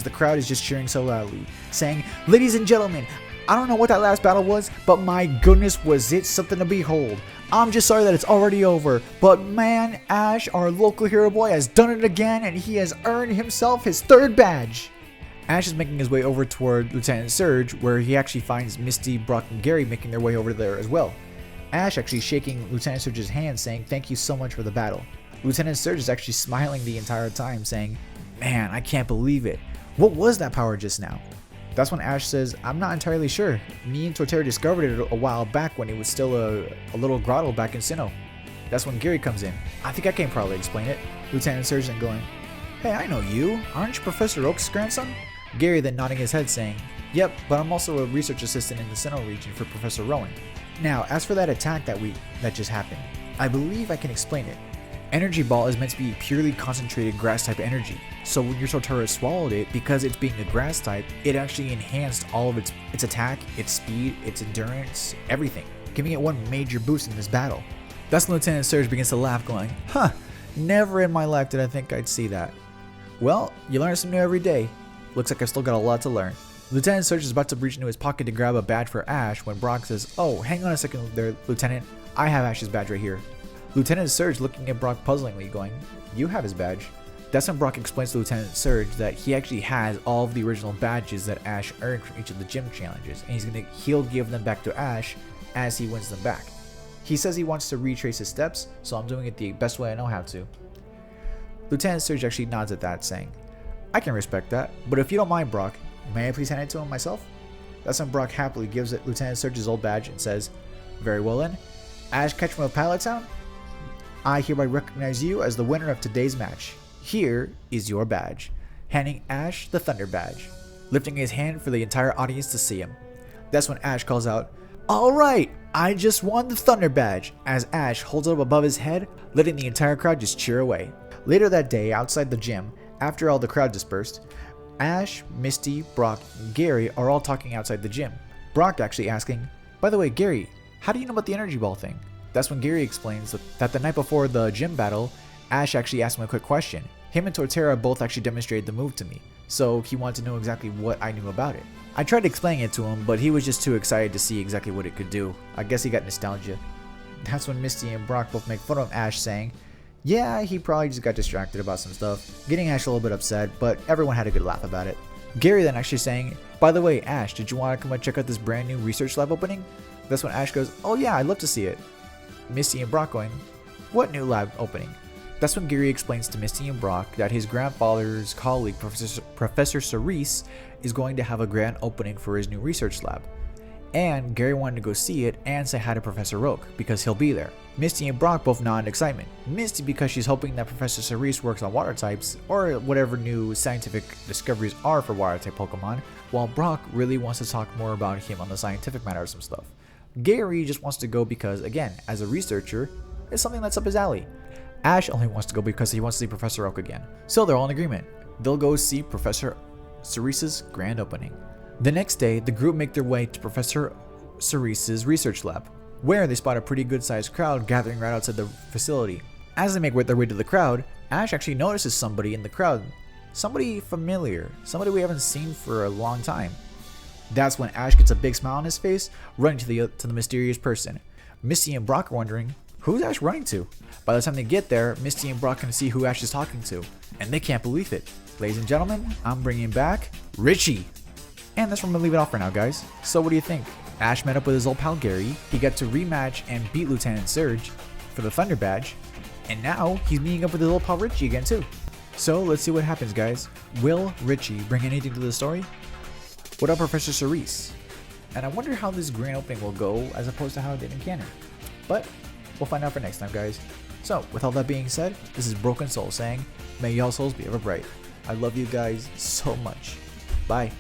the crowd is just cheering so loudly, saying, "Ladies and gentlemen, I don't know what that last battle was, but my goodness was it something to behold. I'm just sorry that it's already over, but man, Ash, our local hero boy, has done it again, and he has earned himself his 3rd badge." Ash is making his way over toward Lieutenant Surge, where he actually finds Misty, Brock, and Gary making their way over there as well. Ash actually shaking Lieutenant Surge's hand, saying, "Thank you so much for the battle." Lieutenant Surge is actually smiling the entire time, saying, "Man, I can't believe it. What was that power just now?" That's when Ash says, "I'm not entirely sure. Me and Torterra discovered it a while back when it was still a little grotto back in Sinnoh." That's when Gary comes in. "I think I can probably explain it." Lieutenant Surge then going, "Hey, I know you. Aren't you Professor Oak's grandson?" Gary then nodding his head saying, "Yep, but I'm also a research assistant in the Sinnoh region for Professor Rowan. Now, as for that attack that just happened, I believe I can explain it. Energy Ball is meant to be purely concentrated grass type energy, so when your Torterra swallowed it, because it's being a grass type, it actually enhanced all of its attack, its speed, its endurance, everything, giving it one major boost in this battle." That's when Lieutenant Surge begins to laugh, going, "Huh, never in my life did I think I'd see that. Well, you learn something new every day. Looks like I've still got a lot to learn." Lieutenant Surge is about to reach into his pocket to grab a badge for Ash when Brock says, "Oh, hang on a second there, Lieutenant. I have Ash's badge right here." Lieutenant Surge looking at Brock puzzlingly, going, "You have his badge?" That's when Brock explains to Lieutenant Surge that he actually has all of the original badges that Ash earned from each of the gym challenges, and he'll give them back to Ash as he wins them back. He says he wants to retrace his steps, so I'm doing it the best way I know how to. Lieutenant Surge actually nods at that, saying, "I can respect that, but if you don't mind, Brock, may I please hand it to him myself?" That's when Brock happily gives it Lieutenant Surge's old badge and says, "Very well then, Ash Ketchum of Pallet Town, I hereby recognize you as the winner of today's match. Here is your badge," handing Ash the Thunder badge, lifting his hand for the entire audience to see him. That's when Ash calls out, "Alright, I just won the Thunder badge," as Ash holds it up above his head, letting the entire crowd just cheer away. Later that day, outside the gym, after all the crowd dispersed, Ash, Misty, Brock, and Gary are all talking outside the gym. Brock actually asking, "By the way, Gary, how do you know about the energy ball thing?" That's when Gary explains that the night before the gym battle, Ash actually asked him a quick question. Him and Torterra both actually demonstrated the move to me, so he wanted to know exactly what I knew about it. I tried explaining it to him, but he was just too excited to see exactly what it could do. I guess he got nostalgia. That's when Misty and Brock both make fun of Ash, saying, "Yeah, he probably just got distracted about some stuff," getting Ash a little bit upset, but everyone had a good laugh about it. Gary then actually saying, "By the way, Ash, did you want to come and check out this brand new research lab opening?" That's when Ash goes, "Oh yeah, I'd love to see it." Misty and Brock going, "What new lab opening?" That's when Gary explains to Misty and Brock that his grandfather's colleague, Professor Cerise, is going to have a grand opening for his new research lab. And Gary wanted to go see it and say hi to Professor Oak because he'll be there. Misty and Brock both nod in excitement. Misty because she's hoping that Professor Cerise works on water types or whatever new scientific discoveries are for water type Pokemon, while Brock really wants to talk more about him on the scientific matter of some stuff. Gary just wants to go because, again, as a researcher, it's something that's up his alley. Ash only wants to go because he wants to see Professor Oak again. So they're all in agreement. They'll go see Professor Cerise's grand opening. The next day, the group make their way to Professor Cerise's research lab, where they spot a pretty good sized crowd gathering right outside the facility. As they make their way to the crowd, Ash actually notices somebody in the crowd. Somebody familiar, somebody we haven't seen for a long time. That's when Ash gets a big smile on his face, running to the mysterious person. Misty and Brock are wondering, who's Ash running to? By the time they get there, Misty and Brock can see who Ash is talking to, and they can't believe it. Ladies and gentlemen, I'm bringing back Richie. And that's where I'm gonna leave it off for now, guys. So what do you think? Ash met up with his old pal Gary, he got to rematch and beat Lieutenant Surge for the Thunder Badge, and now he's meeting up with his old pal Richie again too. So let's see what happens, guys. Will Richie bring anything to the story? What up, Professor Cerise? And I wonder how this grand opening will go as opposed to how it did in canon. But we'll find out for next time, guys. So with all that being said, this is Broken Soul saying, may y'all souls be ever bright. I love you guys so much. Bye.